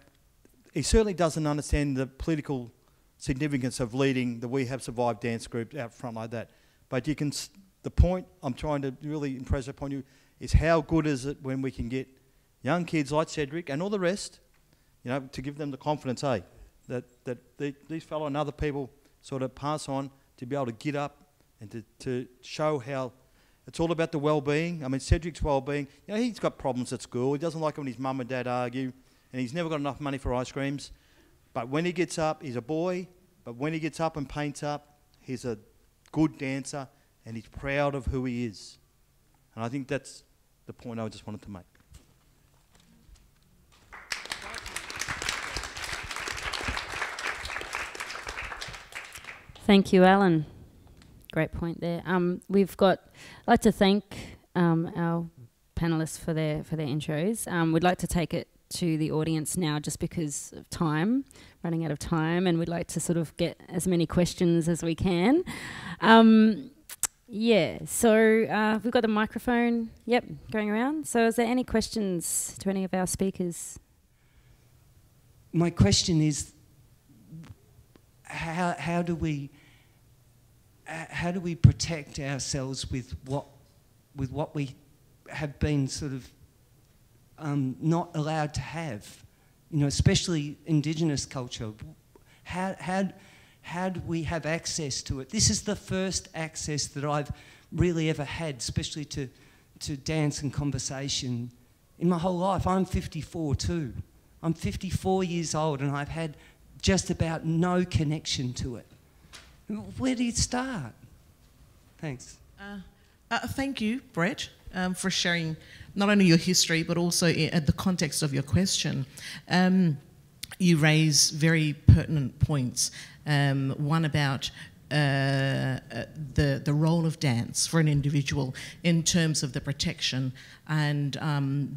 he certainly doesn't understand the political significance of leading the We Have Survived dance group out front like that. But the point I'm trying to really impress upon you is how good is it when we can get young kids like Cedric and all the rest, to give them the confidence, that these fellow and other people sort of pass on, to be able to get up and to show how it's all about the well-being. Cedric's well-being, he's got problems at school. He doesn't like it when his mum and dad argue, and he's never got enough money for ice creams. But when he gets up, he's a boy, but when he gets up and paints up, he's a good dancer, and he's proud of who he is. And I think that's the point I just wanted to make. Thank you, Alan. Great point there. I'd like to thank our panellists for their intros. We'd like to take it to the audience now, just because of time, running out of time, and we'd like to sort of get as many questions as we can. So we've got the microphone, going around. So is there any questions to any of our speakers? My question is, how do we protect ourselves with what we have been sort of not allowed to have, especially Indigenous culture? How do we have access to it? This is the first access that I've really ever had, especially to dance and conversation in my whole life. I'm 54 too. I'm 54 years old and I've had just about no connection to it. Where do you start? Thanks. Thank you, Brett, for sharing not only your history but also the context of your question. You raise very pertinent points. One about the role of dance for an individual in terms of the protection, and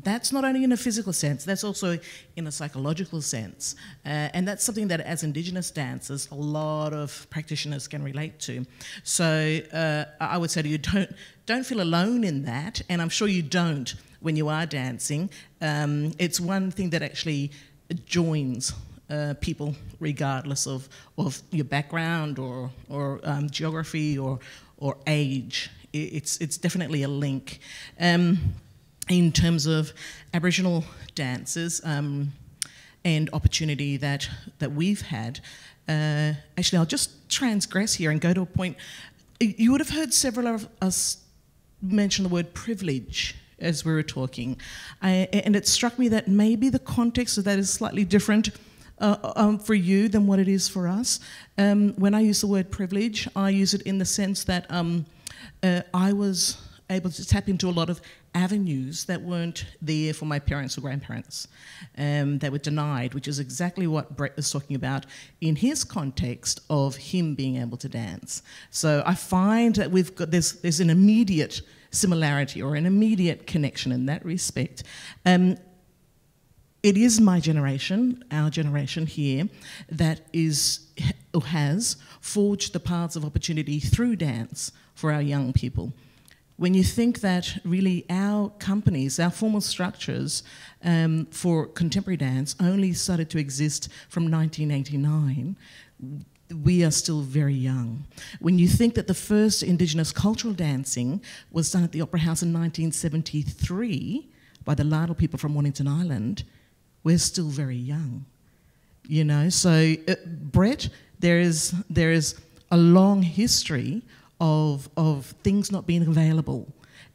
that's not only in a physical sense, that's also in a psychological sense, and that's something that as Indigenous dancers a lot of practitioners can relate to. So I would say to you, don't feel alone in that, and I'm sure you don't when you are dancing. It's one thing that actually joins people regardless of your background or geography or age. It's definitely a link. In terms of Aboriginal dancers and opportunity that we've had, actually I'll just transgress here and go to a point. You would have heard several of us mention the word privilege as we were talking, and it struck me that maybe the context of that is slightly different for you than what it is for us. When I use the word privilege, I use it in the sense that I was able to tap into a lot of avenues that weren't there for my parents or grandparents, that were denied, which is exactly what Brett was talking about in his context of him being able to dance. So I find that we've got there's an immediate similarity or an immediate connection in that respect. It is my generation, our generation here, that has forged the paths of opportunity through dance for our young people. When you think that really our companies, our formal structures for contemporary dance only started to exist from 1989, we are still very young. When you think that the first Indigenous cultural dancing was done at the Opera House in 1973 by the Lardle people from Wellington Island, we're still very young, you know. So, Brett, there is a long history of things not being available,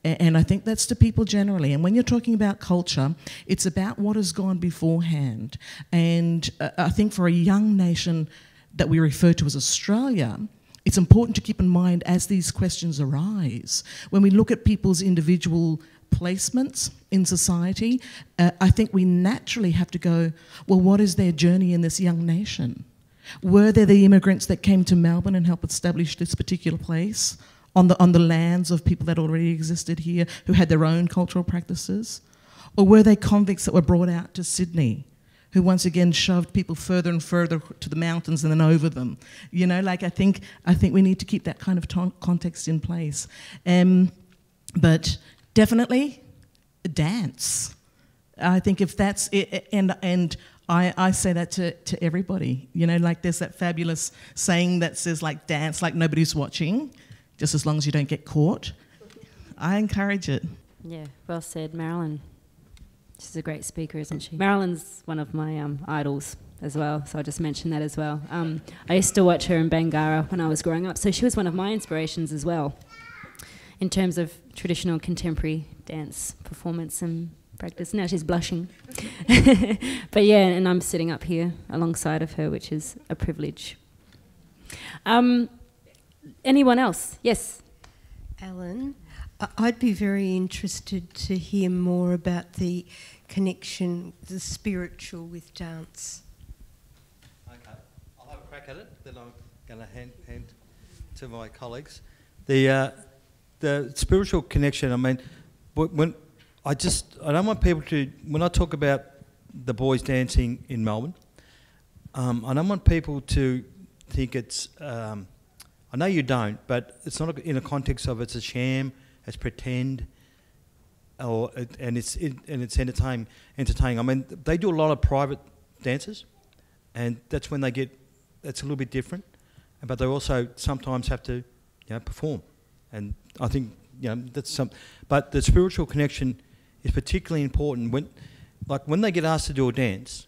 and I think that's to people generally. And when you're talking about culture, it's about what has gone beforehand. And I think for a young nation that we refer to as Australia, it's important to keep in mind as these questions arise, when we look at people's individual placements in society, I think we naturally have to go, well, what is their journey in this young nation? Were there the immigrants that came to Melbourne and helped establish this particular place on the lands of people that already existed here who had their own cultural practices? Or were they convicts that were brought out to Sydney who once again shoved people further and further to the mountains and then over them? You know, like I think we need to keep that kind of context in place. But definitely dance. I think if that's it, and I say that to everybody, you know, like there's that fabulous saying that says like dance like nobody's watching, just as long as you don't get caught. I encourage it. Yeah, well said, Marilyn. She's a great speaker, isn't she? Marilyn's one of my idols as well, so I'll just mention that as well. I used to watch her in Bangarra when I was growing up, so she was one of my inspirations as well in terms of traditional contemporary dance performance and practice. Now she's blushing. But yeah, and I'm sitting up here alongside of her, which is a privilege. Anyone else? Yes. Alan, I'd be very interested to hear more about the connection, the spiritual with dance. Okay, I'll have a crack at it, then I'm going to hand to my colleagues. The spiritual connection, I mean, when I don't want people to, when I talk about the boys dancing in Melbourne, I don't want people to think it's, I know you don't, but it's not in a context of it's a sham, it's pretend, and it's entertaining. I mean, they do a lot of private dances, and that's when that's a little bit different, but they also sometimes have to, perform. And I think, that's but the spiritual connection is particularly important when they get asked to do a dance.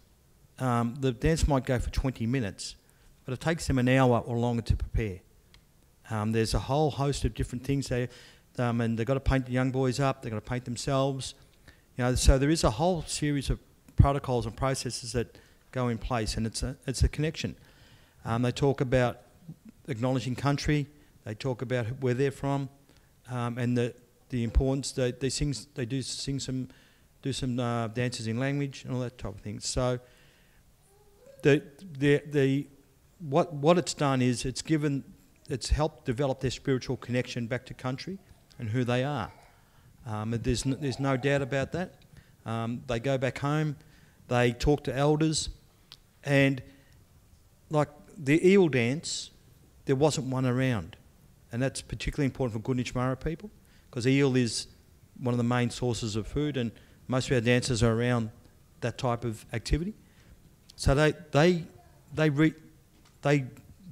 The dance might go for 20 minutes, but it takes them an hour or longer to prepare. There's a whole host of different things there, and they've got to paint the young boys up, they've got to paint themselves. So there is a whole series of protocols and processes that go in place, and it's a connection. They talk about acknowledging country, they talk about where they're from, and the importance. They do some dances in language and all that type of thing. So what it's done is it's given it's helped develop their spiritual connection back to country and who they are. There's no doubt about that. They go back home, they talk to elders, and like the eel dance, there wasn't one around. And that's particularly important for Gunditjmara people, because eel is one of the main sources of food, and most of our dances are around that type of activity. So they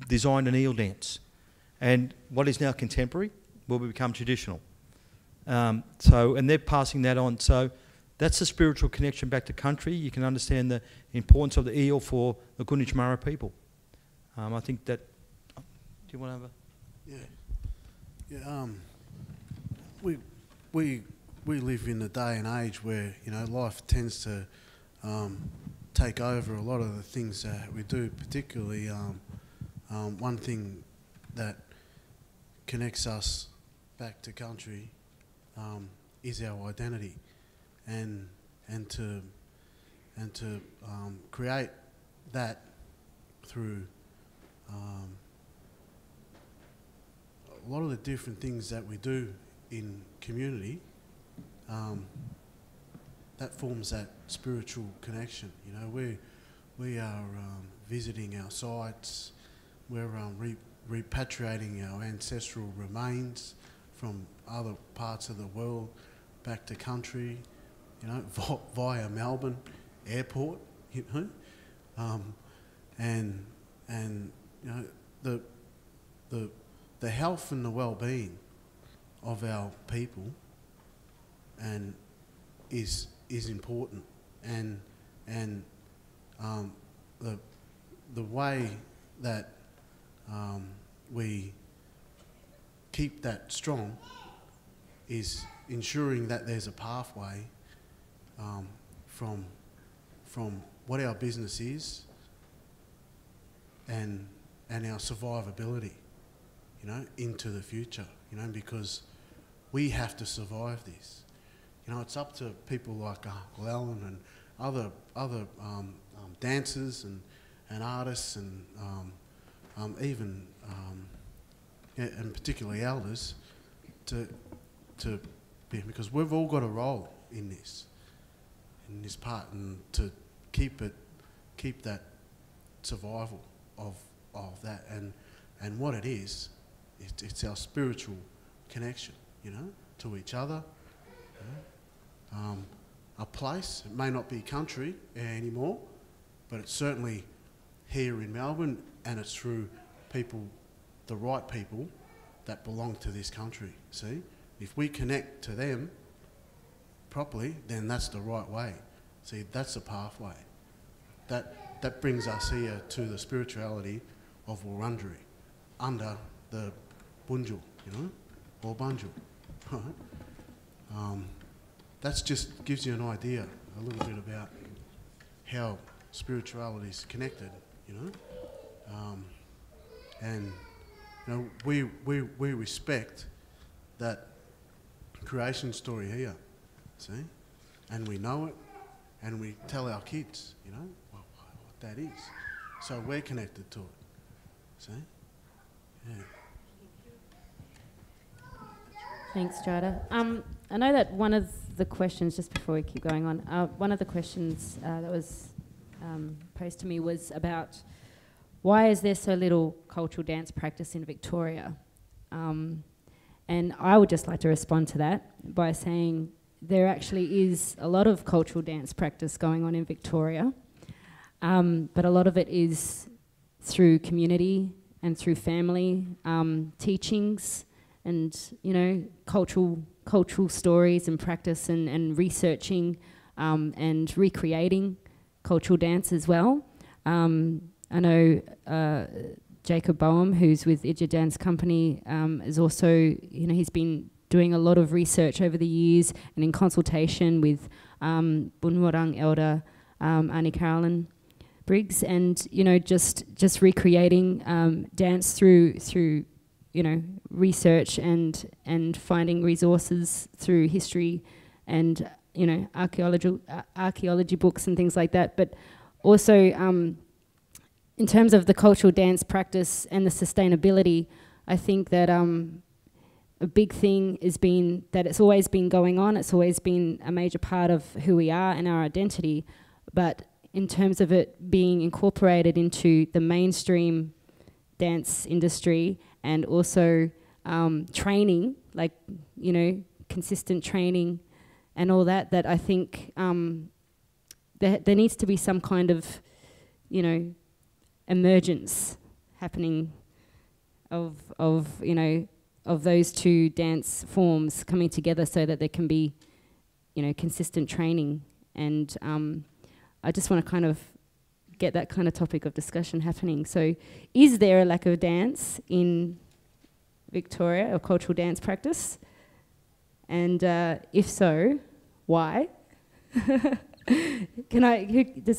designed an eel dance, and what is now contemporary will become traditional. And they're passing that on. So that's the spiritual connection back to country. You can understand the importance of the eel for the Gunditjmara people. I think that. Do you want to have a? Yeah. We live in a day and age where, you know, life tends to take over a lot of the things that we do. Particularly, one thing that connects us back to country is our identity, and to create that through a lot of the different things that we do in community, that forms that spiritual connection. You know, we are visiting our sites, we're repatriating our ancestral remains from other parts of the world back to country, you know, via Melbourne Airport, you know, and you know, the health and the well-being of our people and is important, and the way that we keep that strong is ensuring that there's a pathway from what our business is and our survivability, you know, into the future, you know, because we have to survive this. You know, it's up to people like Gulpilil and other dancers and artists and even and particularly elders to be, because we've all got a role in this part, and to keep that survival of that, and what it is, it's our spiritual connection, you know, to each other. You know? A place, it may not be country anymore, but it's certainly here in Melbourne, and it's through people, the right people that belong to this country. See, if we connect to them properly, then that's the right way. See, that's the pathway. That brings us here to the spirituality of Wurundjeri, under the Bunjil, you know, or Bunjil. Right? That just gives you an idea, a little bit about how spirituality is connected, you know. And you know, we respect that creation story here, see, and we know it, and we tell our kids, you know, what that is. So we're connected to it, see. Yeah. Thanks, Jida. I know that one of the questions, just before we keep going on, one of the questions that was posed to me was about why is there so little cultural dance practice in Victoria? And I would just like to respond to that by saying there actually is a lot of cultural dance practice going on in Victoria, but a lot of it is through community and through family teachings, and, you know, cultural stories and practice, and researching and recreating cultural dance as well. I know Jacob Boehm, who's with Idja Dance Company, is also, you know, he's been doing a lot of research over the years, and in consultation with Bunwurrung elder Annie Carolyn Briggs, and, you know, just recreating dance through you know, research and finding resources through history and, you know, archaeology books and things like that. But also in terms of the cultural dance practice and the sustainability, I think that a big thing has been that it's always been going on. It's always been a major part of who we are and our identity. But in terms of it being incorporated into the mainstream dance industry and also training, like, you know, consistent training and all that, that I think there needs to be some kind of, you know, emergence happening of you know, of those two dance forms coming together so that there can be, you know, consistent training. And I just want to kind of get that kind of topic of discussion happening. So is there a lack of dance in Victoria, or cultural dance practice? And if so, why? Does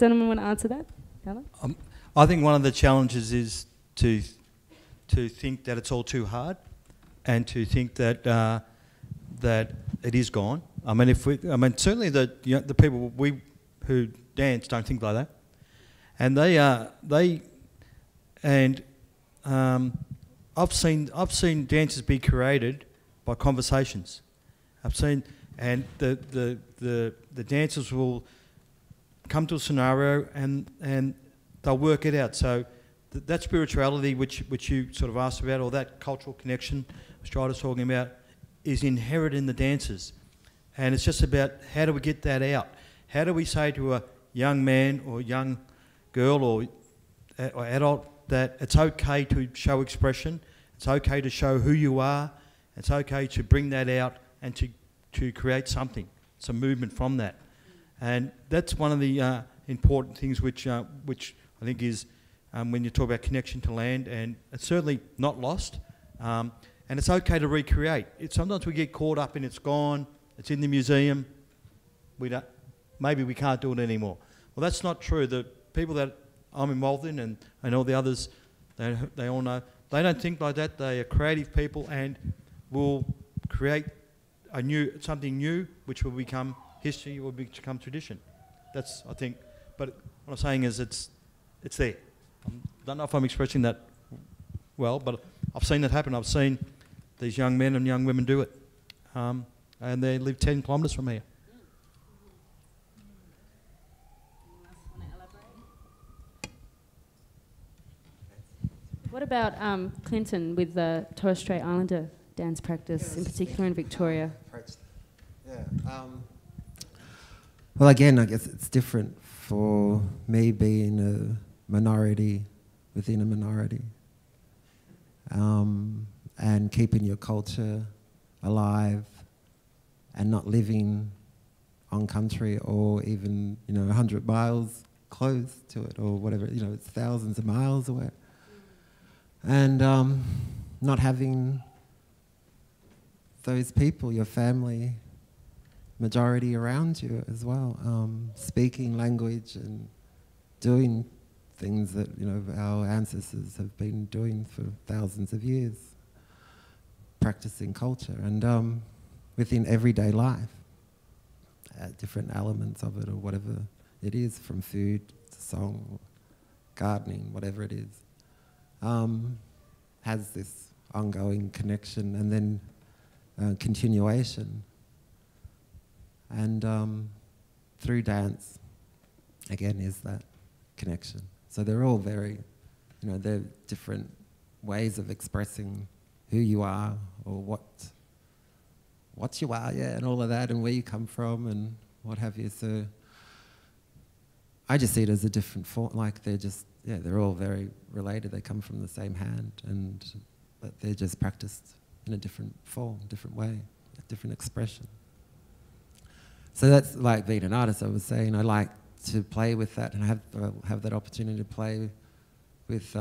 anyone want to answer that? Helen? I think one of the challenges is to think that it's all too hard, and to think that that it is gone. I mean, certainly the people who dance don't think like that, and I've seen dances be created by conversations. I've seen, and the dancers will come to a scenario and they'll work it out. So that spirituality which you sort of asked about, or that cultural connection Jida's talking about, is inherent in the dancers. And it's just about how do we get that out? How do we say to a young man or young girl or adult that it's okay to show expression, it's okay to show who you are, it's okay to bring that out and to create something, some movement from that. And that's one of the important things which I think is when you talk about connection to land, and it's certainly not lost. And it's okay to recreate. Sometimes we get caught up in it's gone, it's in the museum, maybe we can't do it anymore. Well, that's not true. The people that I'm involved in and all the others, they all know, they don't think like that. They are creative people and will create something new which will become history, will become tradition. That's, I think, but what I'm saying is it's there. I don't know if I'm expressing that well, but I've seen that happen. I've seen these young men and young women do it. And they live 10 kilometres from here. What about Clinton with the Torres Strait Islander dance practice, in particular in Victoria? Yeah. Well, again, I guess it's different for me being a minority within a minority, and keeping your culture alive and not living on country or even, 100 miles close to it or whatever, it's thousands of miles away. And not having those people, your family, majority around you as well, speaking language and doing things that our ancestors have been doing for thousands of years, practicing culture, and within everyday life, different elements of it or whatever it is, from food to song, gardening, whatever it is, has this ongoing connection and then continuation. And through dance, again, is that connection. So they're all very, they're different ways of expressing who you are or what you are, and all of that, and where you come from and what have you. So I just see it as a different form, like they're all very related. They come from the same hand, but they're just practiced in a different form, different way, a different expression. So that's like being an artist. I was saying I like to play with that and have that opportunity to play with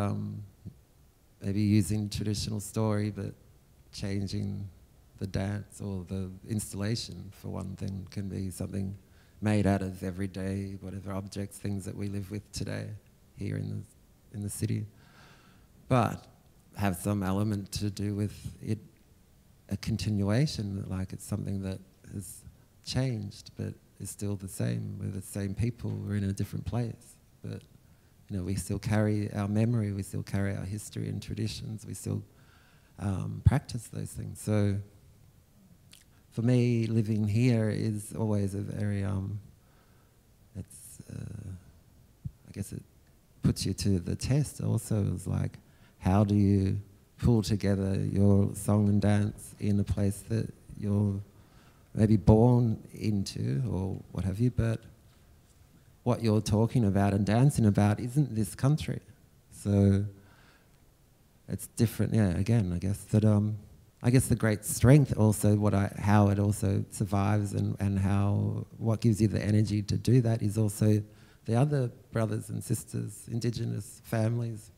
maybe using traditional story, but changing the dance or the installation, for one thing, can be something made out of everyday, whatever objects, things that we live with today here in the city, but have some element to do with it, a continuation, like it's something that has changed but is still the same. We're the same people, we're in a different place, but we still carry our memory, we still carry our history and traditions, we still practice those things. So for me, living here is always a very, I guess it puts you to the test also. It's like, how do you pull together your song and dance in a place that you're maybe born into or what have you, but what you're talking about and dancing about isn't this country. So it's different, yeah, again, I guess that, I guess the great strength also, how it also survives and how, what gives you the energy to do that is also the other brothers and sisters, Indigenous families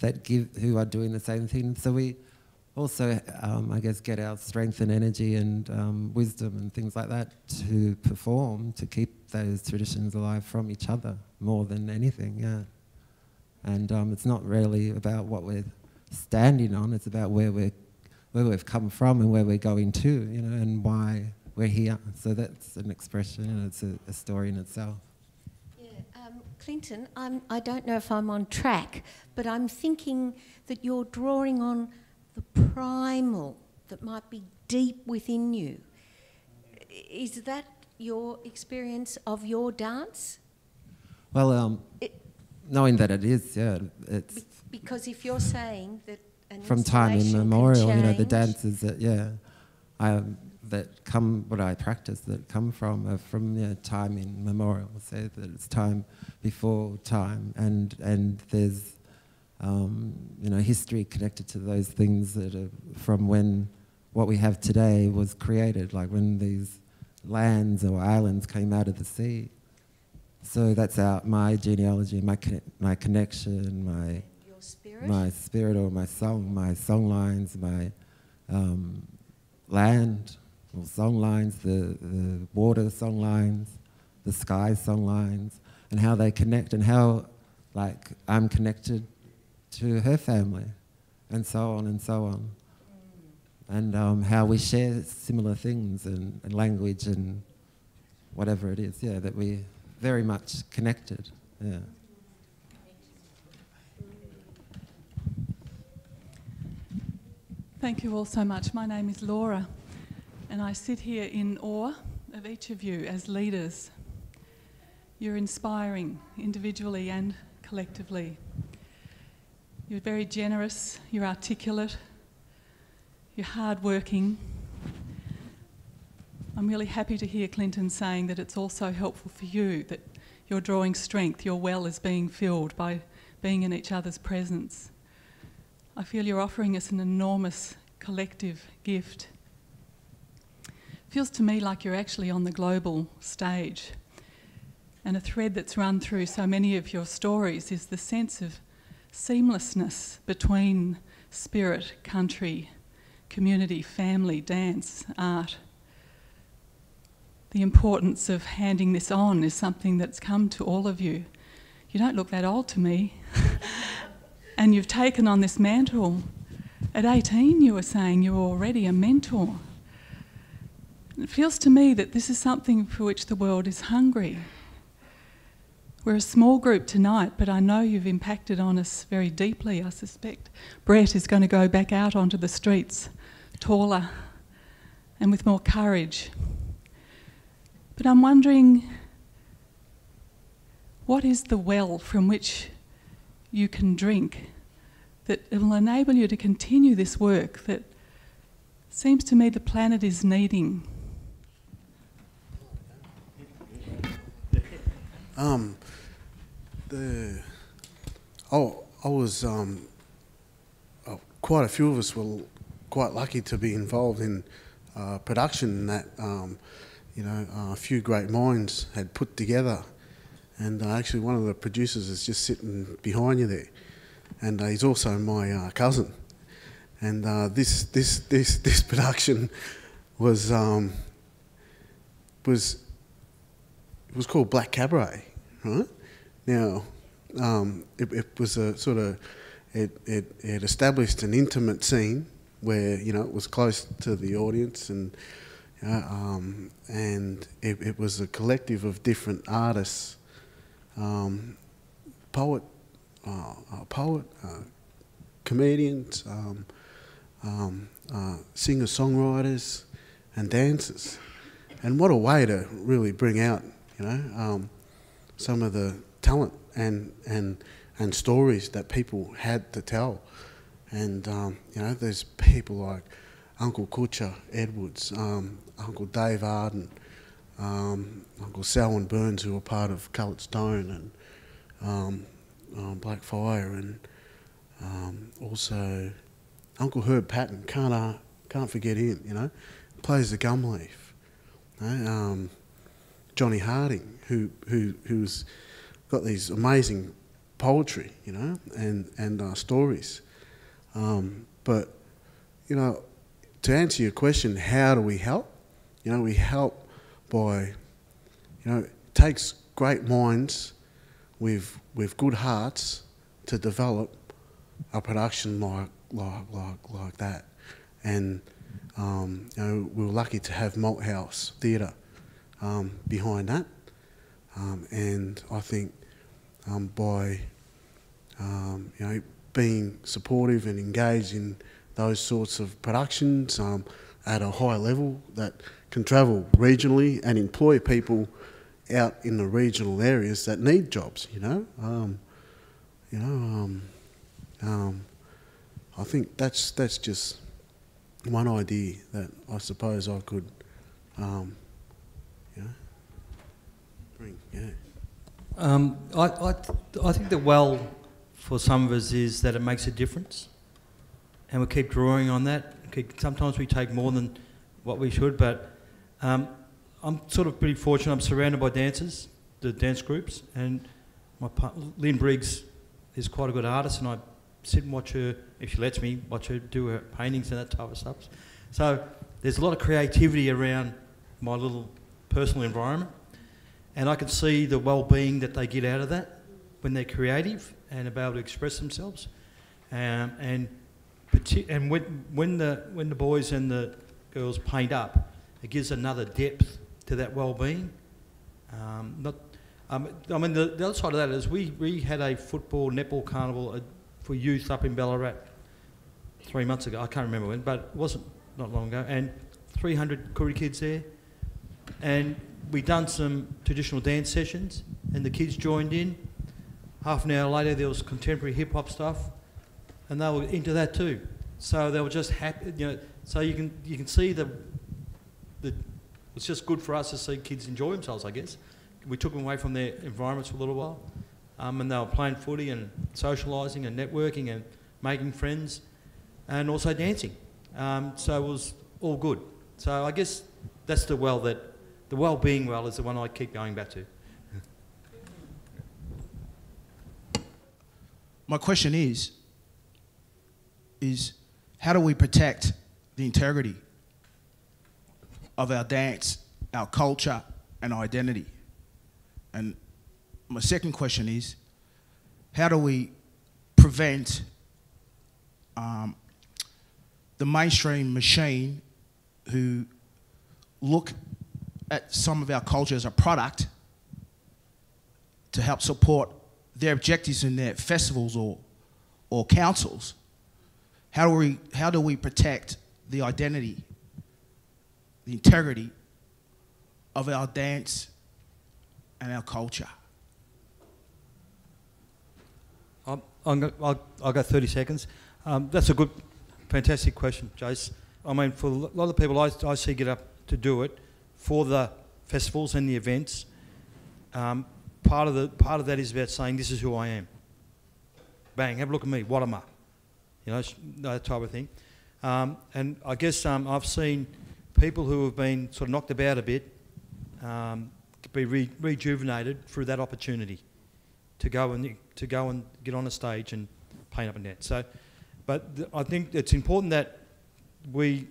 who are doing the same thing. So we also, I guess, get our strength and energy and wisdom and things like that to perform, to keep those traditions alive from each other more than anything, yeah. And it's not really about what we're standing on, it's about where we've come from and where we're going to, you know, and why we're here. So that's an expression, and it's a story in itself. Clinton, I don't know if I'm on track, but I'm thinking that you're drawing on the primal that might be deep within you. Is that your experience of your dance? Well, knowing that it is, yeah. It's because if you're saying that an from time immemorial, you know, the change. dances that, yeah, that come, what I practice, that come from time immemorial. Say that it's time before time, and there's you know, history connected to those things that are from when what we have today was created, like when these lands or islands came out of the sea. So that's my genealogy, my connection, your spirit? my spirit or my song lines, my land or song lines, the water song lines, the sky song lines, and how they connect, and how, like, I'm connected to her family, and so on and so on. And how we share similar things and language and whatever it is, yeah, that we're very much connected, yeah. Thank you all so much. My name is Laura, and I sit here in awe of each of you as leaders. You're inspiring individually and collectively. You're very generous, you're articulate, you're hardworking. I'm really happy to hear Clinton saying that it's also helpful for you, that you're drawing strength, your well is being filled by being in each other's presence. I feel you're offering us an enormous collective gift. Feels to me like you're actually on the global stage, and a thread that's run through so many of your stories is the sense of seamlessness between spirit, country, community, family, dance, art. The importance of handing this on is something that's come to all of you. You don't look that old to me. And you've taken on this mantle. At 18, you were saying you were already a mentor. It feels to me that this is something for which the world is hungry. We're a small group tonight, but I know you've impacted on us very deeply. I suspect Brett is going to go back out onto the streets, taller and with more courage. But I'm wondering, what is the well from which you can drink that will enable you to continue this work that seems to me the planet is needing? I was quite a few of us were quite lucky to be involved in production that a few great minds had put together, and actually one of the producers is just sitting behind you there, and he's also my cousin, and this production was called Black Cabaret, right? Now, it was a sort of, it established an intimate scene where, you know, it was close to the audience, and it was a collective of different artists, comedians, singer-songwriters and dancers. And what a way to really bring out, some of the talent and stories that people had to tell. And, there's people like Uncle Kutcha Edwards, Uncle Dave Arden, Uncle Selwyn Burns, who were part of Coloured Stone, and Black Fire, and also Uncle Herb Patton, can't forget him, plays the gum leaf. Johnny Harding, who's got these amazing poetry, and stories. But, to answer your question, how do we help? We help by, it takes great minds with good hearts to develop a production like that. And, we were lucky to have Malthouse Theatre behind that. And I think by, being supportive and engaged in those sorts of productions at a high level that can travel regionally and employ people out in the regional areas that need jobs, I think that's just one idea that I suppose I could, bring. Yeah. I think the well for some of us is that it makes a difference, and we keep drawing on that. Sometimes we take more than what we should, but I'm sort of pretty fortunate. I'm surrounded by dancers, the dance groups, and my Lynn Briggs is quite a good artist, and I sit and watch her, if she lets me, watch her do her paintings and that type of stuff. So there's a lot of creativity around my little personal environment, and I can see the well-being that they get out of that when they're creative and are able to express themselves. And when the boys and the girls paint up, it gives another depth to that well-being. The other side of that is we had a football netball carnival for youth up in Ballarat 3 months ago. I can't remember when, but it wasn't not long ago. And 300 Koori kids there, and we done some traditional dance sessions, and the kids joined in. Half an hour later, there was contemporary hip hop stuff, and they were into that too. So they were just happy, So you can see the it's just good for us to see kids enjoy themselves, I guess. We took them away from their environments for a little while, and they were playing footy and socialising and networking and making friends, and also dancing. So it was all good. So I guess that's the well-being well is the one I keep going back to. My question is how do we protect the integrity of our dance, our culture, and identity? And my second question is, how do we prevent the mainstream machine who look at some of our culture as a product to help support their objectives in their festivals or councils? How do we protect the identity, the integrity of our dance and our culture? I'll go 30 seconds. That's a good, fantastic question, Jace. I mean, for a lot of people I see get up to do it for the festivals and the events. Part of that is about saying, this is who I am. Bang, have a look at me, what am I? That type of thing. And I guess I've seen people who have been sort of knocked about a bit be rejuvenated through that opportunity to go and get on a stage and paint up and dance. So, I think it's important that we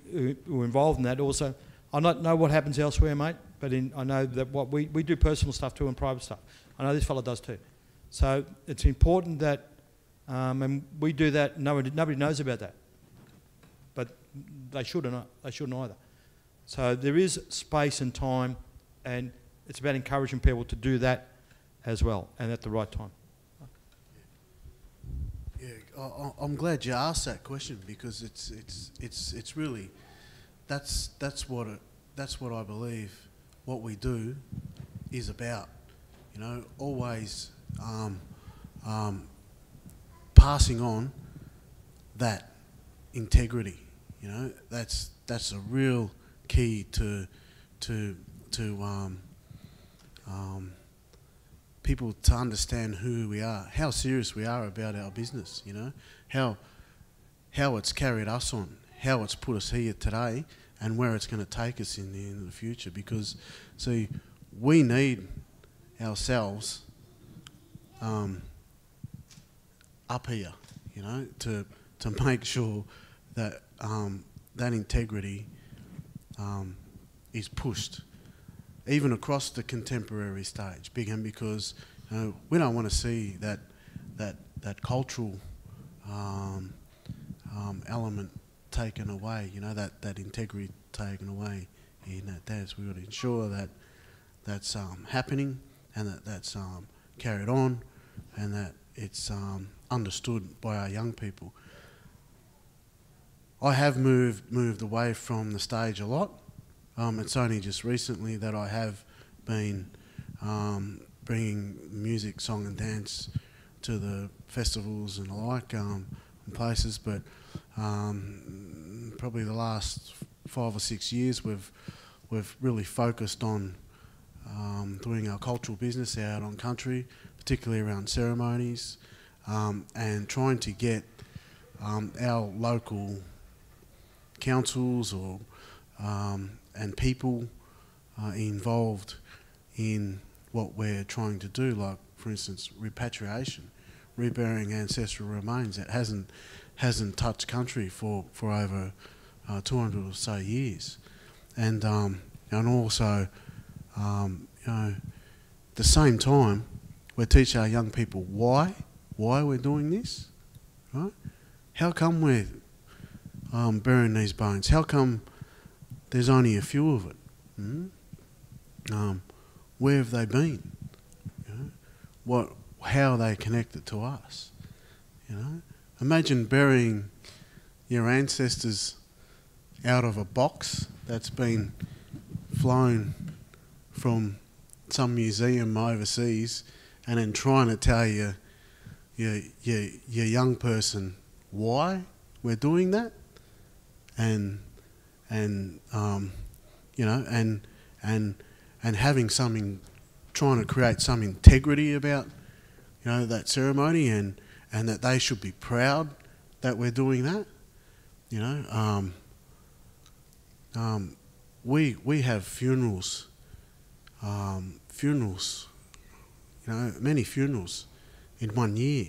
were involved in that also. I don't know what happens elsewhere, mate, but I know that what we do personal stuff too and private stuff. I know this fella does too. So it's important that, and we do that, nobody knows about that. But they shouldn't either. So there is space and time, and it's about encouraging people to do that as well, and at the right time. Yeah, I'm glad you asked that question, because it's really that's what I believe what we do is about. You know, always passing on that integrity. You know, that's a real key to people to understand who we are, how serious we are about our business. You know, how it's carried us on, how it's put us here today, and where it's going to take us in the future. Because, see, we need ourselves up here, you know, to make sure that that integrity is pushed, even across the contemporary stage. Because we don't want to see that cultural element taken away. You know, that integrity taken away in that dance. We've got to ensure that that's happening, and that's carried on, and that it's understood by our young people. I have moved away from the stage a lot. It's only just recently that I have been bringing music, song and dance to the festivals and the like and places, but probably the last 5 or 6 years we've really focused on doing our cultural business out on country, particularly around ceremonies, and trying to get our local councils or and people involved in what we're trying to do, like, for instance, repatriation, reburying ancestral remains that hasn't touched country for over 200 or so years, and also at the same time we teach our young people why we're doing this, right? How come we're burying these bones? How come there's only a few of it? Where have they been? You know? How are they connected to us? You know, imagine burying your ancestors out of a box that's been flown from some museum overseas, and then trying to tell your young person why we're doing that, and having something, trying to create some integrity about that ceremony, and that they should be proud that we're doing that. You know, we have funerals, many funerals in 1 year,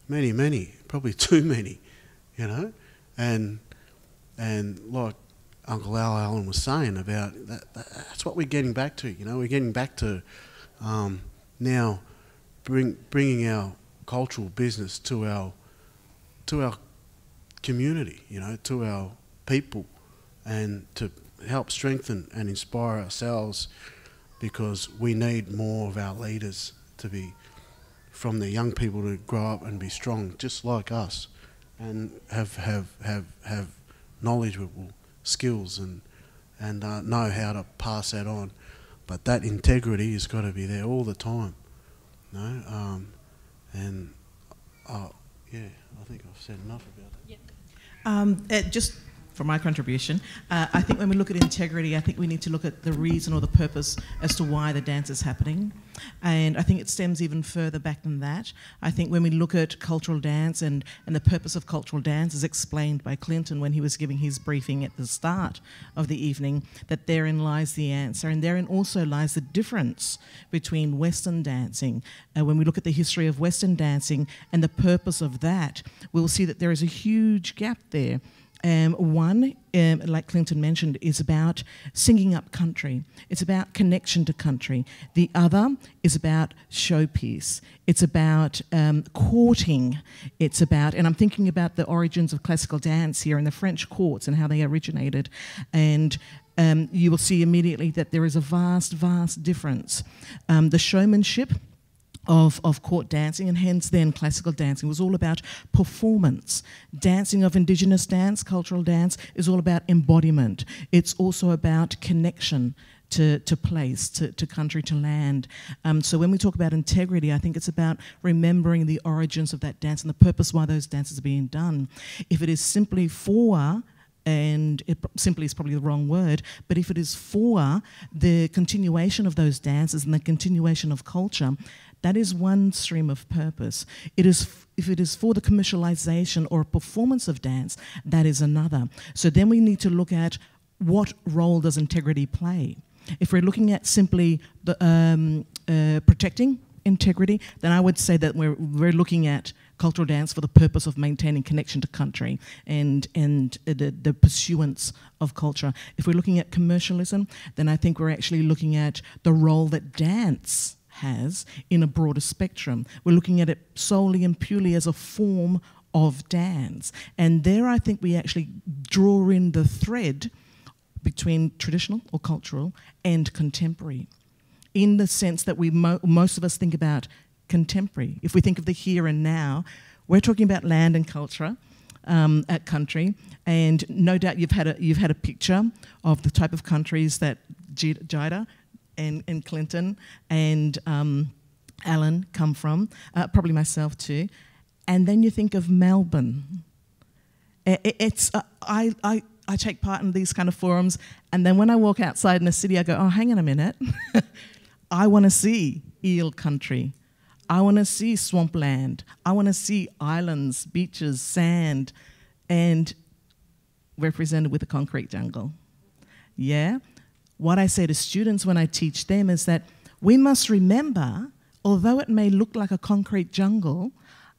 many, probably too many, and like Uncle Alan was saying about that's what we're getting back to. We're getting back to now bringing our cultural business to our community, to our people, and to help strengthen and inspire ourselves, because we need more of our leaders to be, from the young people, to grow up and be strong just like us, and have knowledgeable skills and know how to pass that on. But that integrity has got to be there all the time. I think I've said enough about it. Yep. Just for my contribution, I think when we look at integrity, I think we need to look at the reason or the purpose as to why the dance is happening. And I think it stems even further back than that. I think when we look at cultural dance and the purpose of cultural dance is explained by Clinton when he was giving his briefing at the start of the evening, that therein lies the answer, and therein also lies the difference between Western dancing. When we look at the history of Western dancing and the purpose of that, we'll see that there is a huge gap there. One, like Clinton mentioned, is about singing up country. It's about connection to country. The other is about showpiece. It's about courting. It's about, and I'm thinking about the origins of classical dance here in the French courts and how they originated. And you will see immediately that there is a vast, vast difference. The showmanship of court dancing, and hence then classical dancing was all about performance. Dancing of Indigenous dance, cultural dance, is all about embodiment. It's also about connection to place, to country, to land. So when we talk about integrity, I think it's about remembering the origins of that dance and the purpose why those dances are being done. If it is simply for, and simply is probably the wrong word, but if it is for the continuation of those dances and the continuation of culture, that is one stream of purpose. If it is for the commercialization or performance of dance, that is another. So then we need to look at what role does integrity play. If we're looking at simply the, protecting integrity, then I would say that we're looking at cultural dance for the purpose of maintaining connection to country and the pursuance of culture. If we're looking at commercialism, then I think we're actually looking at the role that dance has in a broader spectrum. We're looking at it solely and purely as a form of dance. And there I think we actually draw in the thread between traditional or cultural and contemporary, in the sense that most of us think about contemporary. If we think of the here and now, we're talking about land and culture at country, and no doubt you've had a picture of the type of countries that Jida and Clinton and Alan come from, probably myself too, and then you think of Melbourne. I take part in these kind of forums, and then when I walk outside in the city, I go, oh, hang on a minute. I want to see eel country. I want to see swampland. I want to see islands, beaches, sand, and represented with a concrete jungle. Yeah? What I say to students when I teach them is that we must remember, although it may look like a concrete jungle,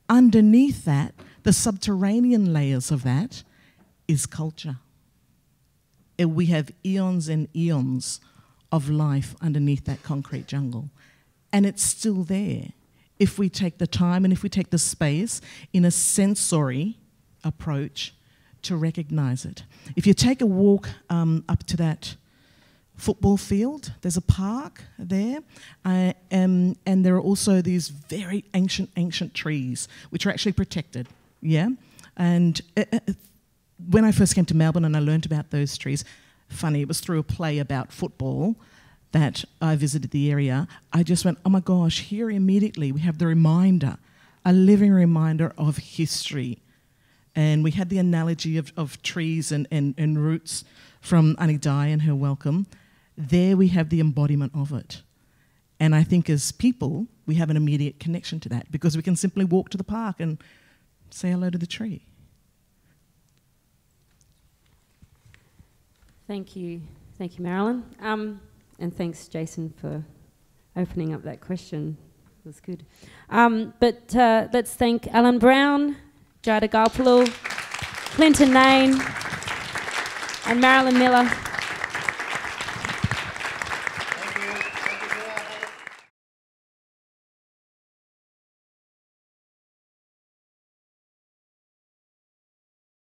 underneath that, the subterranean layers of that is culture. We have eons and eons of life underneath that concrete jungle. And it's still there if we take the time and if we take the space in a sensory approach to recognize it. If you take a walk up to that football field, there's a park there, and there are also these very ancient trees which are actually protected, yeah? And when I first came to Melbourne and I learned about those trees, funny, it was through a play about football that I visited the area. I just went, oh my gosh, here immediately we have the reminder, a living reminder of history. And we had the analogy of trees and roots from Annie Dye and her Welcome. There we have the embodiment of it. And I think as people, we have an immediate connection to that because we can simply walk to the park and say hello to the tree. Thank you, Marilyn. And thanks, Jason, for opening up that question. It was good. But let's thank Alan Brown, Jida Gulpilil, Clinton Nain, and Marilyn Miller